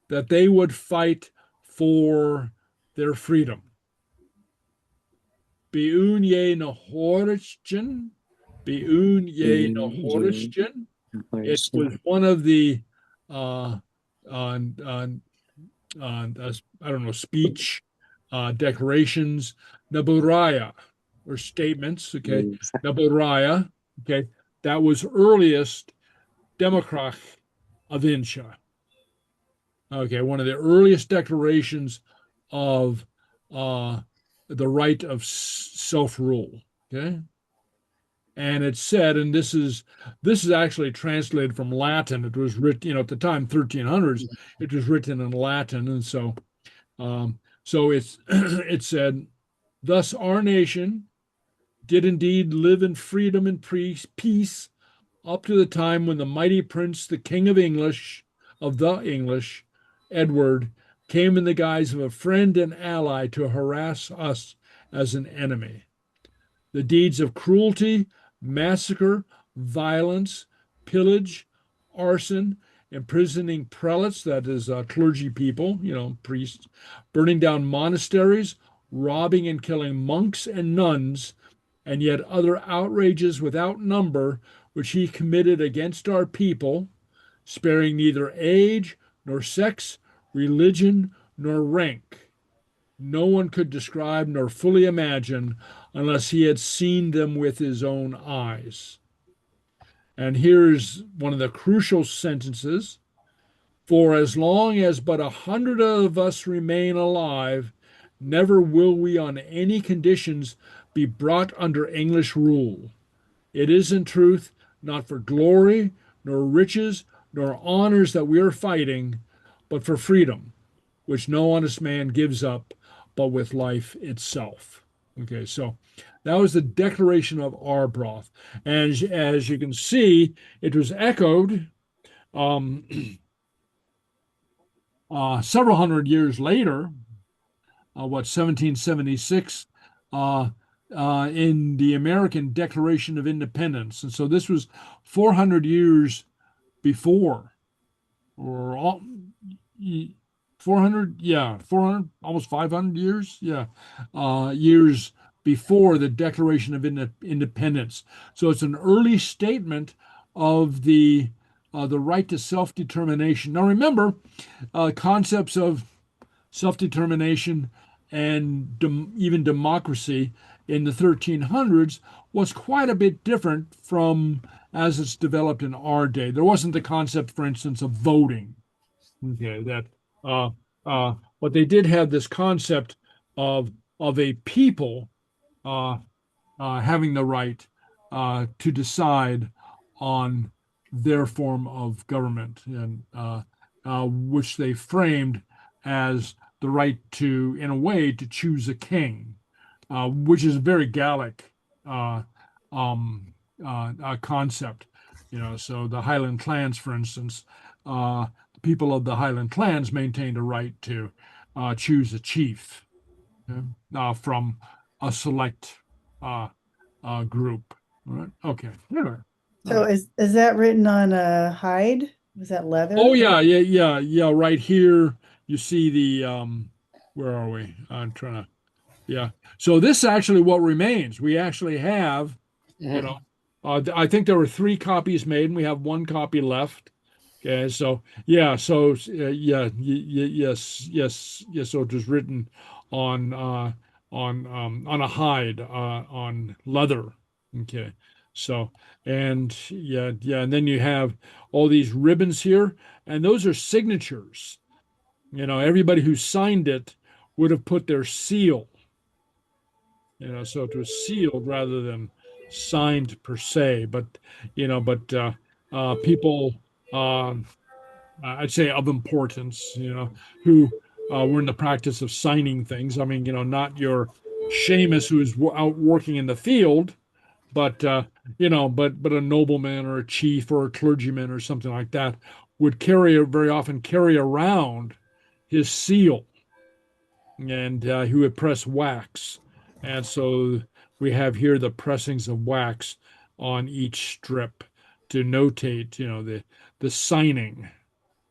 that they would fight for their freedom. Biun ye na Horischen. It was one of the speech declarations, Naburaya, or statements. Okay, Naburaya. Okay, that was earliest Democrat Avinsha. Okay, one of the earliest declarations of the right of self-rule. Okay. And it said, and this is actually translated from Latin. It was written, at the time, 1300s, it was written in Latin. And so it's it said, thus our nation did indeed live in freedom and peace up to the time when the mighty prince, the king of the English, Edward, came in the guise of a friend and ally to harass us as an enemy. The deeds of cruelty, massacre, violence, pillage, arson, imprisoning prelates, that is clergy people, priests, burning down monasteries, robbing and killing monks and nuns, and yet other outrages without number which he committed against our people, sparing neither age, nor sex, religion, nor rank. No one could describe nor fully imagine unless he had seen them with his own eyes. And here's one of the crucial sentences. For as long as but 100 of us remain alive, never will we on any conditions be brought under English rule. It is in truth not for glory, nor riches, nor honors that we are fighting, but for freedom, which no honest man gives up, but with life itself. Okay, so that was the Declaration of Arbroath. And as you can see, it was echoed several hundred years later, 1776, in the American Declaration of Independence. And so this was 400 years before, or all, 400, yeah, 400, almost 500 years, yeah, years before the Declaration of Independence. So it's an early statement of the right to self-determination. Now remember, concepts of self-determination and even democracy in the 1300s was quite a bit different from as it's developed in our day. There wasn't the concept, for instance, of voting. Okay, that but they did have this concept of a people having the right to decide on their form of government, and which they framed as the right to, in a way, to choose a king, which is a very Gaelic concept. So the Highland clans, for instance, the people of the Highland clans maintained a right to choose a chief from a select group. All right. Okay. Anyway. So is that written on a hide? Was that leather? Oh yeah. Right here, you see the where are we? I'm trying to. Yeah. So this is actually what remains. We actually have, I think there were 3 copies made, and we have 1 copy left. Okay. So yeah. So yes. So it was written on a hide, on leather. Okay. So, and and then you have all these ribbons here, and those are signatures. Everybody who signed it would have put their seal. So it was sealed rather than signed per se. But people, I'd say of importance, who were in the practice of signing things. I mean, not your Seamus who's out working in the field, but but a nobleman or a chief or a clergyman or something like that would very often carry around his seal, and he would press wax. And so we have here the pressings of wax on each strip to notate, the signing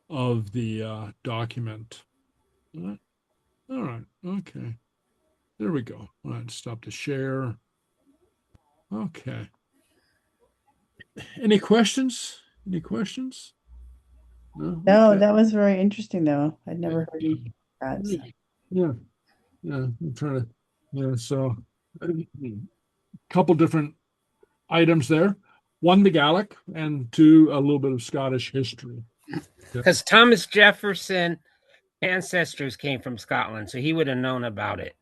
of the document. All right. Okay. There we go. All right. Stop the share. Okay. Any questions? Any questions? No. No, Okay. that was very interesting though. I'd never heard of that. So. Yeah. I'm trying to. Yeah. So, a couple different items there. 1, the Gaelic, and 2, a little bit of Scottish history. Because Thomas Jefferson ancestors came from Scotland, so he would have known about it.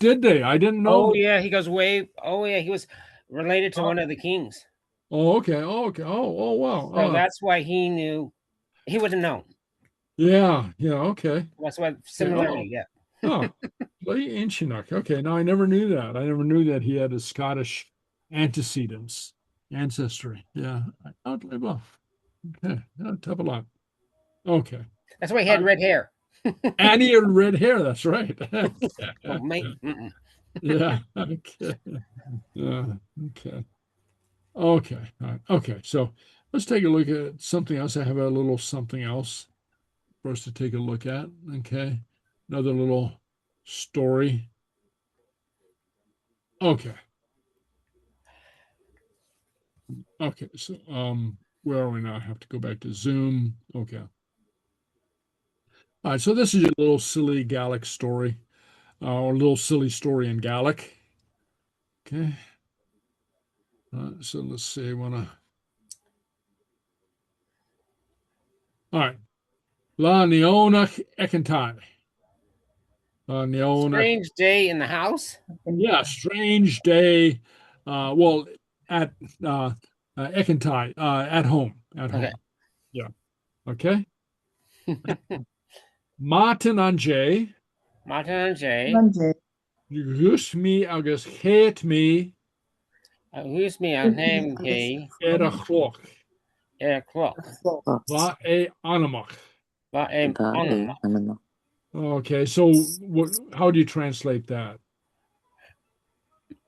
Did they? I didn't know. Oh yeah, he goes way. Oh yeah, he was related to one of the kings. Oh, okay. Oh, okay. Oh, wow. So that's why he knew. He would have known. Yeah. Okay. That's why similarity. Yeah. Oh, Inchinook. Okay. No, I never knew that. I never knew that he had a Scottish ancestry. Yeah. Well, okay. Tough a lot. Okay. That's why he had red hair. And he had red hair. That's right. Oh, mate. Yeah. Okay. Okay. Okay. All right. Okay. So let's take a look at something else. I have a little something else for us to take a look at. Okay. Another little story. Okay. Okay, so where are we now? I have to go back to Zoom. Okay. All right, so this is a little silly Gaelic story, or a little silly story in Gaelic. Okay. So let's see. All right. La Neonach Ekentai. Neonach. Strange day in the house. Yeah, strange day. Well, at Ekentai, at home. At home. Okay. Yeah. Okay. Martin and Jay. Martin and Jay. Monday. Rus me agus hate me Who's me on him? He. a clock. Clock. Va e anamach. But Okay, so how do you translate that?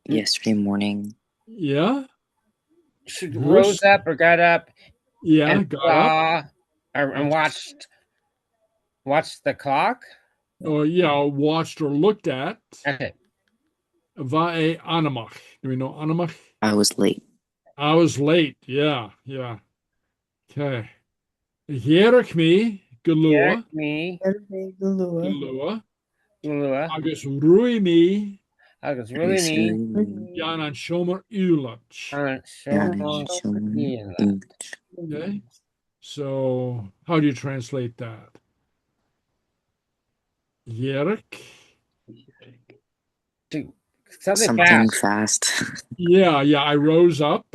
Yesterday morning. Yeah? She rose up or got up. Yeah, and got up. And watched the clock. Oh, yeah, watched or looked at. Okay. Va e anamach. Do we know anamach? I was late. I was late. Yeah, yeah. Okay. Hierach me, galua. Me. Galua. Lua. Agus rui me. Agus really me. Jan an shomer ulach. Okay. So how do you translate that? Hierach. Something fast. Yeah. I rose up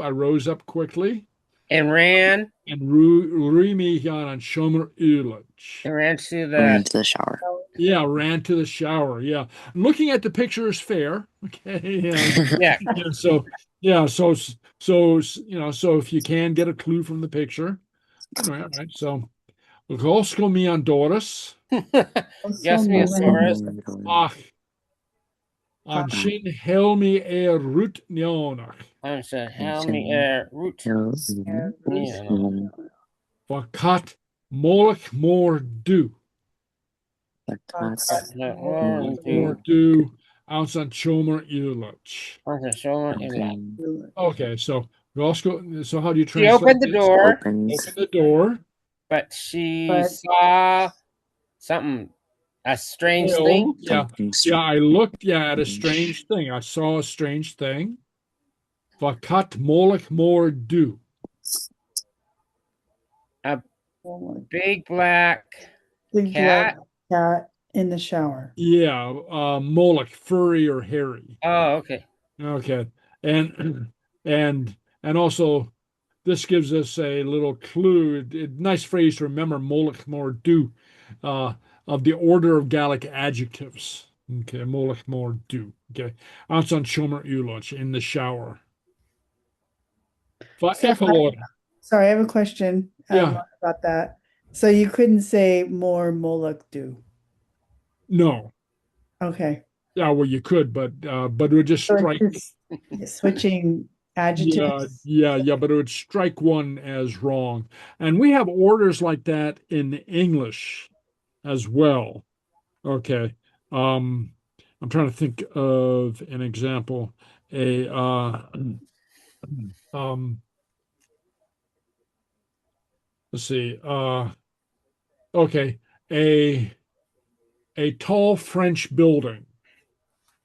quickly. And ran. And Rumi Jan and Shomer Ulach. And ran to the shower. Yeah, ran to the shower. Yeah. Looking at the picture is fair. Okay. Yeah. So if you can get a clue from the picture. All right. So Rosco me on Doris. Yes, me on Doris. Ach. An sin helmi root neonach. An sin helmi root. Vakat molech more do. More do. Ounce on chomer ilach. Okay, so Roscoe. So how do you translate? She opened the door. Opened the door. But she saw something. A strange thing? Yeah, I looked at a strange thing. I saw a strange thing. Vakat molech more do. A big black cat in the shower. Yeah, molech, furry or hairy. Oh, okay. Okay. And also this gives us a little clue. Nice phrase to remember, molech more do. Of the order of Gaelic adjectives. Okay, molech more do. Okay, Anson shomer ulach, in the shower. Sorry, I have a question about that. So you couldn't say more molech do? No. Okay. Yeah, well, you could, but it would just strike. Switching adjectives. Yeah, but it would strike one as wrong. And we have orders like that in English as well. Okay. I'm trying to think of an example. Let's see. Okay. A tall French building.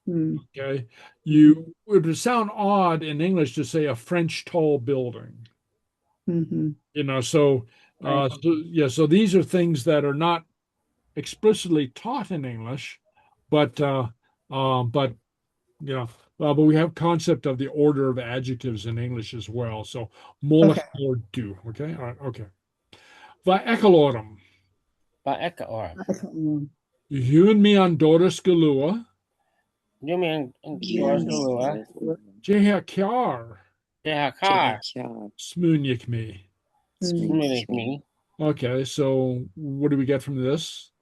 Okay. It would sound odd in English to say a French tall building. So these are things that are not explicitly taught in English, but we have concept of the order of adjectives in English as well. So molech more do. Okay. All right. Okay. Vaekalorum. Yun me on Doris Galua. You mean Doris Galua? Jehakiar. Smoonik me. Smoonik me. Okay, so what do we get from this?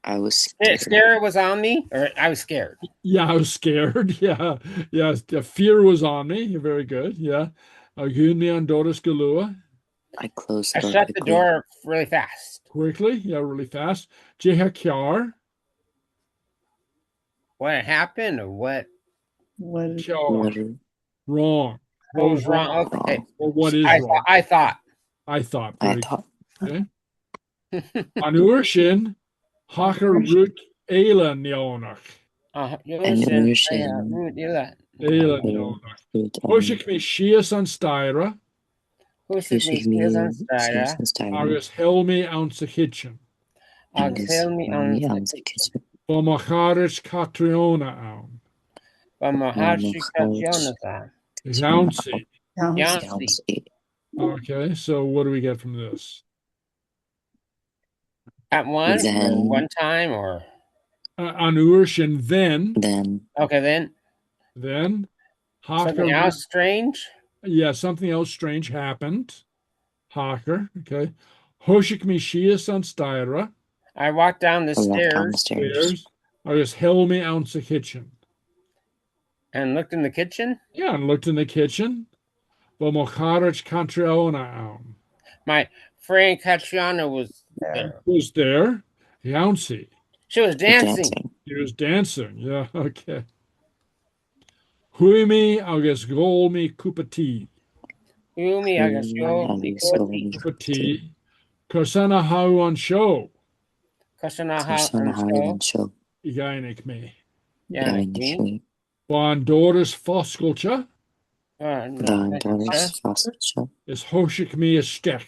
I was scared. Scare was on me, or I was scared. Yeah, I was scared. Yeah. The fear was on me. You're very good. Yeah. Me on Doris Galua. I shut the door really fast. Quickly, yeah, really fast. Jehakiar. What happened, or what? What? Wrong. What was wrong? wrong? Okay. Or what is wrong? I thought. I thought. I Very thought. good. Okay. An uair sin, Hachar root Éile neonach. uair sin, Éile neonach. Hushik me shias an styra, Tuaisig mí síos an staire, agus helmi an sa kitchen. agus helmi mí an an sa kitchen. Bomacharish Catriona an. Youncy. Youncy. Okay, so what do we get from this? At once, Then- one time, or An uair sin then, okay, then then, something Hachar. else strange. Yeah, something else strange happened. Hachar, okay. Hushik me shias an styra. I walked down the I walked down the stairs stairs. Agus helmi an sa kitchen. and looked in the kitchen. Yeah, and looked in the kitchen. Bomacharish Catriona an. My friend Catriona was there. Who's there? Youncy. She was dancing. He was dancing. Yeah, okay. Huimi agus golmi kupati. Yumi, I guess. Kupati. Kursana hau on show. Kasana Tuaisig an seo, Igainik me. Gainig mí, Bon Doris Fosculcha dá doras fáilte, is Hoshik me a stick.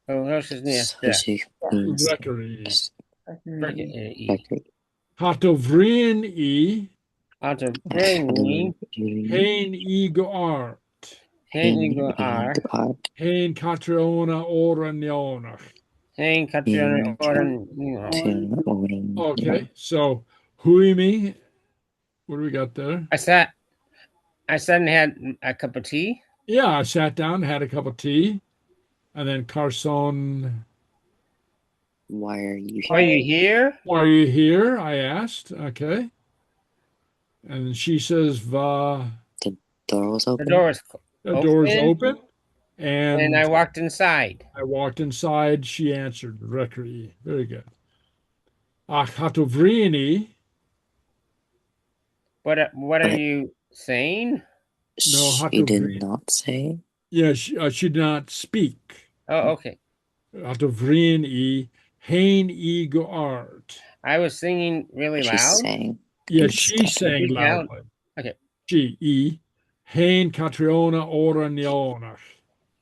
Oh, that's his name. Tuaisig mí Record. record, Hatovrin e Out of bring me, Hain e go art. Hain go are, Hain Catriona ora neonach. Hain Catriona, Òran. Okay, so Huimi, what do we got there? I sat and had a cup of tea. Yeah, I sat down, had a cup of tea, and then Carson, Why are you Are here? you here? why are you here? I asked. Okay. And she says, Va, Door was The open. door was the door's Open. open. And and I walked inside. I walked inside. She answered, Recre. Very good. Ach hatovrini. What are you saying? No, how She to did read. not say. Yeah, she did not speak. Oh, okay. Hatovrini. Hain e go art. I was singing really She's loud. saying. Yeah, It's she definitely sang loud. loudly. Okay. She e. Hain Catriona ora neonach.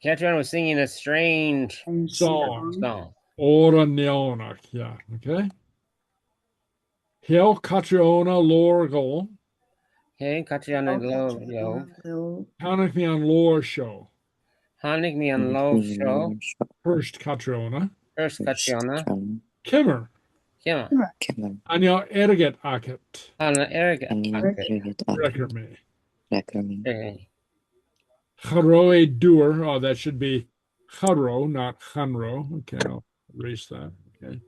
Catriona was singing a strange Song. song. Ora neonach. Yeah. Okay. Hel Catriona lorgol. Hey, Catriona low, yo. Panic me on lore show. Hanig me on low show. First Catriona. First Catriona. Kimmer. Come on. Anya erget akit. Anna Eric. Record me. Okay. Charoe doer. Oh, that should be charo, not chanro. Okay, I'll erase that. Okay.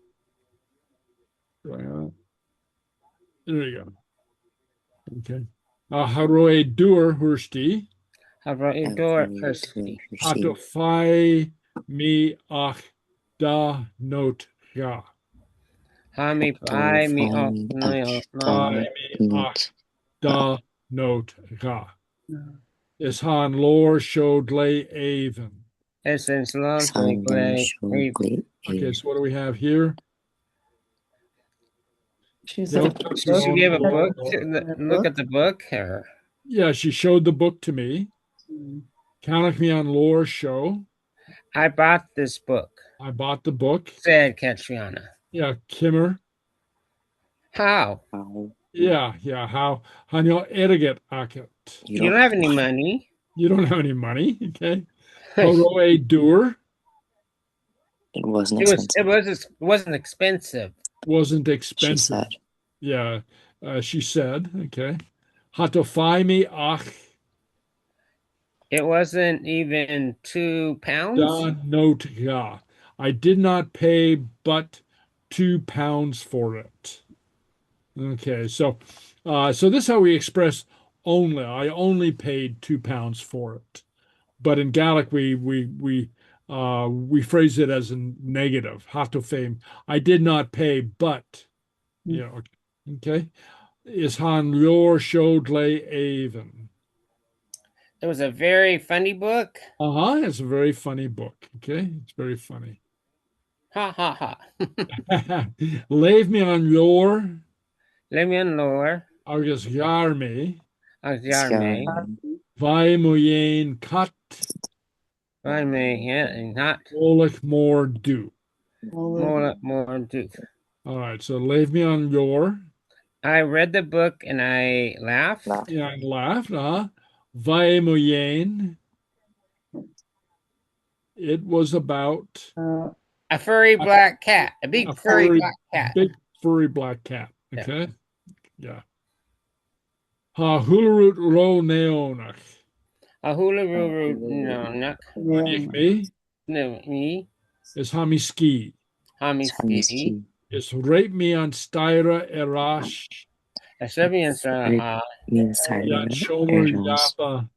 There you go. Okay. Charoe doer hursti. How about your door, Kirsty? Atofai mi ach da not ga. Hami pai me off. No, Fai mi ach da not ga. Is han lore showed lay even. Essence love play. Okay, so what do we have here? She's Yep. like, Did you give a book? Book? Look at the book. Or Yeah, she showed the book to me. Count me on lore show. I bought this book. I bought the book. Said Catriona. Yeah, Kimmer. How? Yeah. How Hanyo Eriget Akit. You don't have any money. You don't have any money, okay? Horoe Doer It wasn't It expensive. wasn't expensive. wasn't She expensive. said. Yeah, she said, okay. Hatofai ach It wasn't even £2. da not ga. I did not pay but £2 for it. Okay, so this is how we express only. I only paid £2 for it. But in Gaelic we phrase it as a negative. Hatofem. I did not pay, but okay. Is han lor showed lay even. It was a very funny book. It's a very funny book. Okay, it's very funny. Ha ha ha. Leave me on your Leave me alone. agus garme Arme. vai muyen cut I may not olach more do. more do. All right, so leave me on your. I read the book and I laughed. Yeah, and laughed. Vai muyen. It was about A furry black cat. A big furry black cat. Big furry black cat. Okay. Yeah. Ha hularut ro neonach. A hula no, Me no, me. is hamiski. Hamiski. Is rape me on styra erash. A Serbian Ya shomer yapa.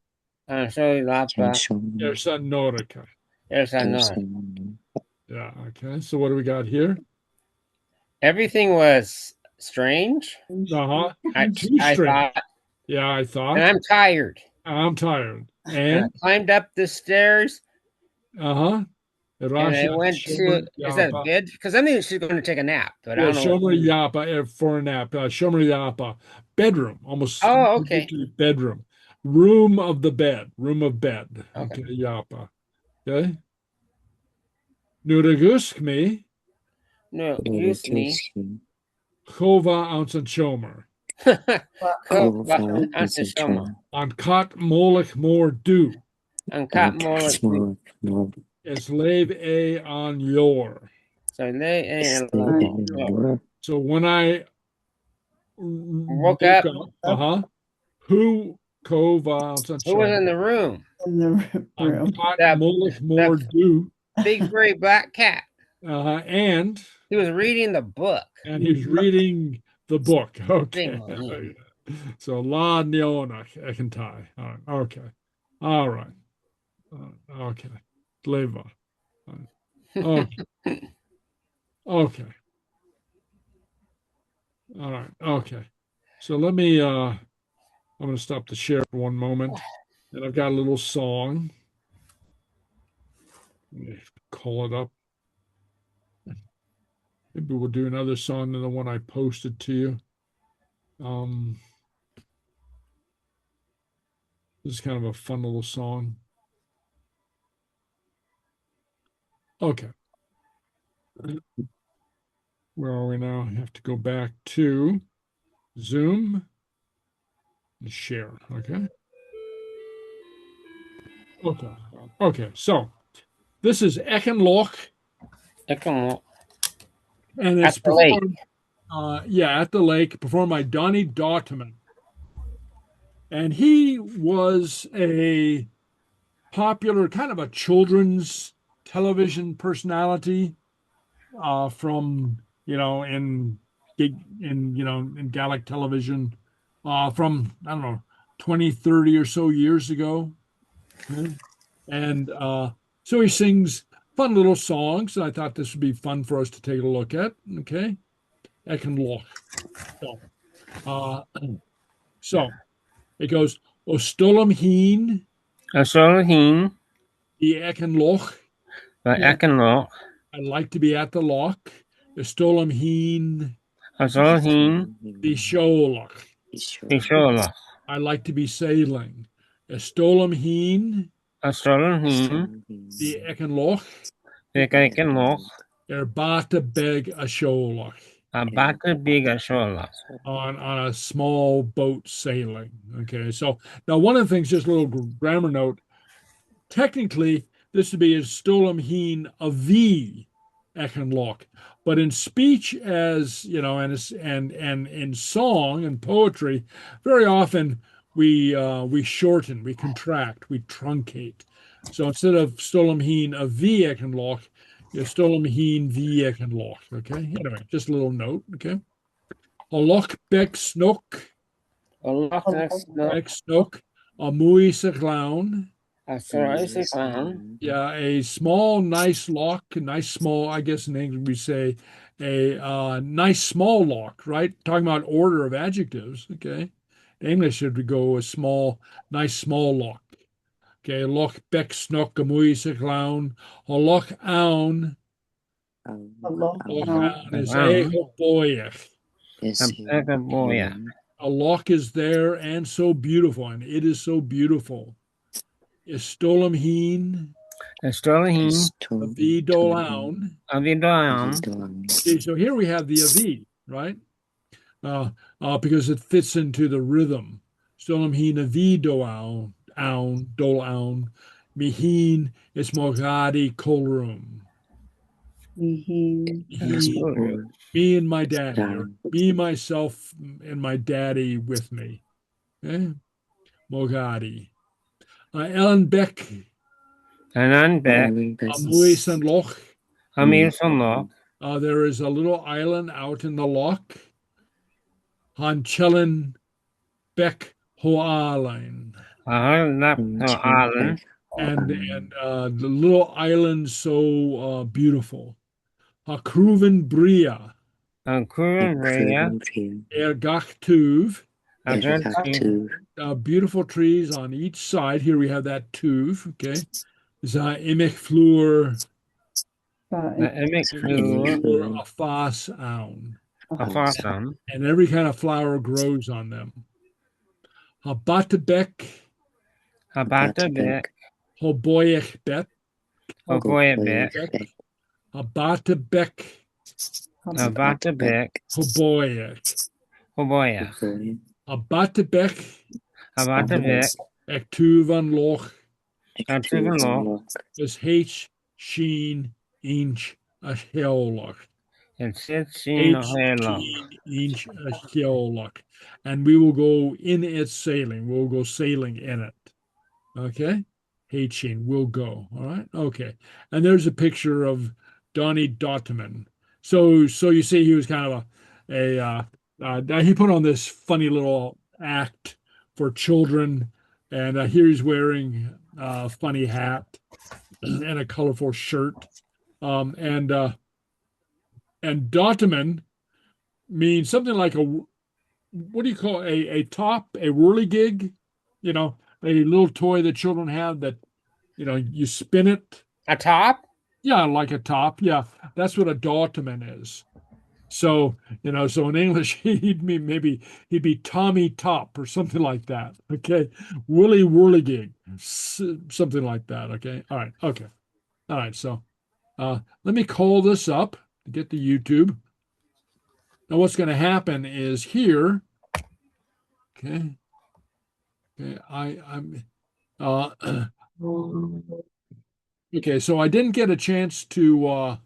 so lapa. Ersa norika. There's a no. Yeah. Okay. So what do we got here? Everything was strange. Uh-huh. I strange. thought, Yeah, I thought. and I'm tired. I'm tired. And And I climbed up the stairs uh-huh. and I went to, is that a bed? Because I knew she's going to take a nap, but I don't know. Shomer yapa for a nap. Shomer yapa. Bedroom. Almost. Oh, okay. Bedroom. Room of the bed. Room of bed. Okay. Okay. Yapa. Okay. Nuragusk me. No, use me. Chova ounce and shomer. On cot molech more do. On cot more. Is lave a on your. So they So when I woke up. Who kova ounce and Who was in shomer. the room? In the room. On cot molech more do. Big furry black cat. And He was reading the book. and he's reading the book. Okay. Big. So la neonach ekentai. Okay. All right. Okay. Leva. Okay. Okay. All right. Okay. So let me I'm going to stop the share for one moment. And I've got a little song. Let me call it up. Maybe we'll do another song than the one I posted to you. This is kind of a fun little song. Okay. Where are we now? I have to go back to Zoom and share. Okay. Okay. Okay. So this is Eacarsaichean. And it's At the lake. performed, at the lake, performed by Donnie Dotman. And he was a popular kind of a children's television personality from, in Gaelic television from, I don't know, 20, 30 or so years ago. Okay. And so he sings fun little songs, and I thought this would be fun for us to take a look at. Okay. Eacarsaichean. So it goes, O Stolam Heen, Heen. the Eacarsaichean. Eacarsaichean. I'd like to be at the loch. O Stolam Heen, Heen. the Sgeulachd. I like to be sailing. O Stolam Heen, Heen. the Eacarsaichean. Bata beg a Sgeulachd. Big Sgeulachd. On a small boat sailing. Okay, so now one of the things, just a little grammar note. Technically, this would be a Stolam Heen a V Eacarsaichean, but in speech, as and in song and poetry, very often we shorten, we contract, we truncate. So instead of Stolam Heen a V Eacarsaichean, Stolam Heen V Eacarsaichean. Okay. Anyway, just a little note. Okay. Loch Beck Snook. Snook. A Mui Seachdaine. Yeah, a small, nice loch, nice small, I guess in English we say a nice small loch, right? Talking about order of adjectives. Okay. In English, it would go a small, nice small loch. Okay, Loch Beck Snock Gamui Seclown, or Loch Aun. Loch Aun is Echo Boyach. A loch is there and so beautiful, and it is so beautiful. Istolam Heen. Avi Dolaun. Okay, so here we have the Avi, right? Because it fits into the rhythm. Stolam Heen Avi Dolaun, Mihin is Mogadi Kolrum. Me and my daddy, or me, myself, and my daddy with me. Okay? Mogadi. Ellen Beck. Amuis and Loch. There is a little island out in the loch. Han Chellen Beck Hoalen. And the little island so beautiful. Hakruven Bria. Ergach Tuv. Beautiful trees on each side. Here we have that Tuv. Okay. Imich Fleur. Afas Aun. And every kind of flower grows on them. Habatabek. Hoboyech Bet. Habatabek. Hoboyech. Abatabek. Ektuvan Loch. Is H Sheen Inch a Sgeulachd. And we will go in its sailing. We'll go sailing in it. Okay? Hachin will go. All right? Okay. And there's a picture of Donnie Dotman. So you see he was kind of he put on this funny little act for children. And here he's wearing a funny hat and a colorful shirt. And Dotman means something like what do you call a top, a whirligig? You know, a little toy that children have that, you spin it. A top? Yeah, like a top. Yeah, that's what a Dotman is. So, so in English, he'd be Tommy Top or something like that. Okay. Willy Whirligig, something like that. Okay. All right. Okay. All right. So let me call this up to get to YouTube. Now what's going to happen is here. Okay. Okay. I'm okay. So I didn't get a chance to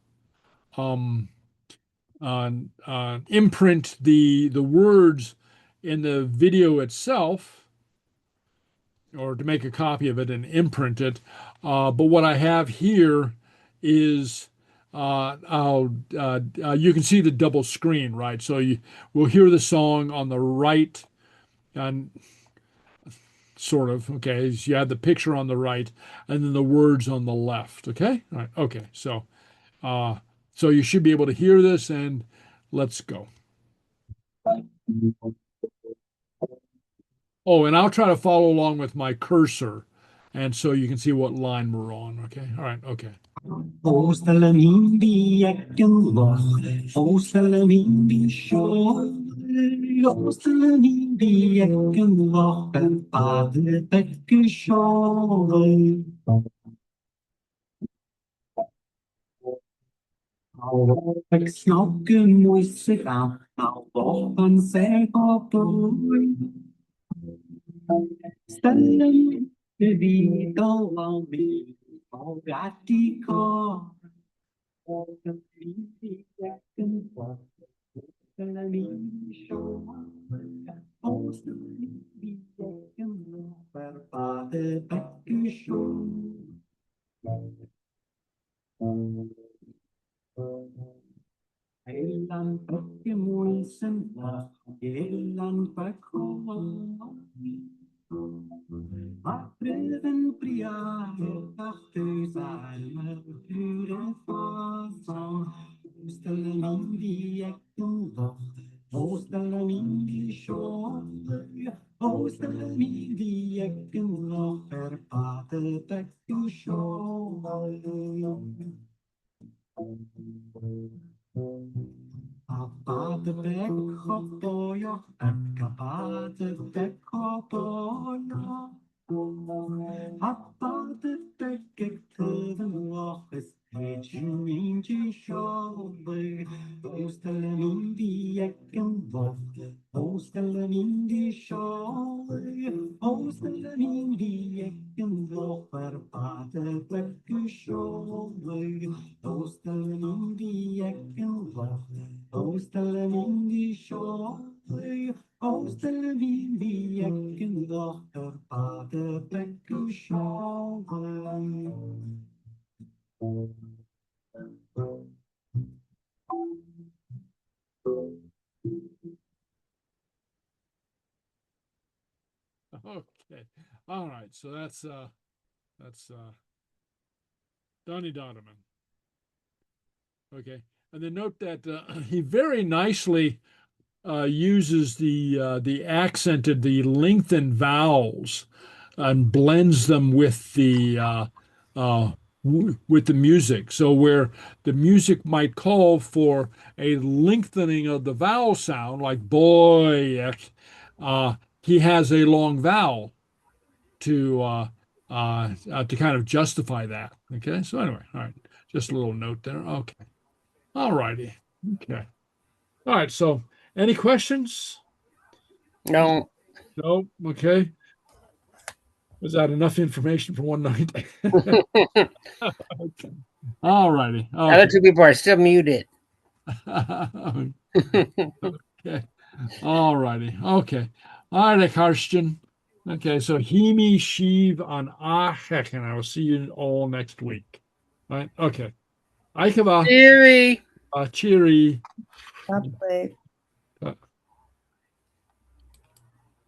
imprint the words in the video itself, or to make a copy of it and imprint it. But what I have here is you can see the double screen, right? So we'll hear the song on the right, and sort of. Okay, so you have the picture on the right, and then the words on the left. Okay, all right. Okay, so you should be able to hear this, and let's go. Oh, and I'll try to follow along with my cursor, and so you can see what line we're on. Okay. All right. Okay. Okay. All right. So that's Donnie Donovan. Okay. And then note that he very nicely uses the accented, the lengthened vowels and blends them with with the music. So where the music might call for a lengthening of the vowel sound, like boy, he has a long vowel to kind of justify that. Okay. So anyway, all right. Just a little note there. Okay. All righty. Okay. All right. So any questions? No. No. Okay. Was that enough information for one night? Okay. All righty. Other two people are still muted. Okay. All righty. Okay. All right, Eacarsaichean. Okay, so Himi Shiv on and I will see you all next week. All right. Okay. Aikava. Cheery. Cheery. Up late.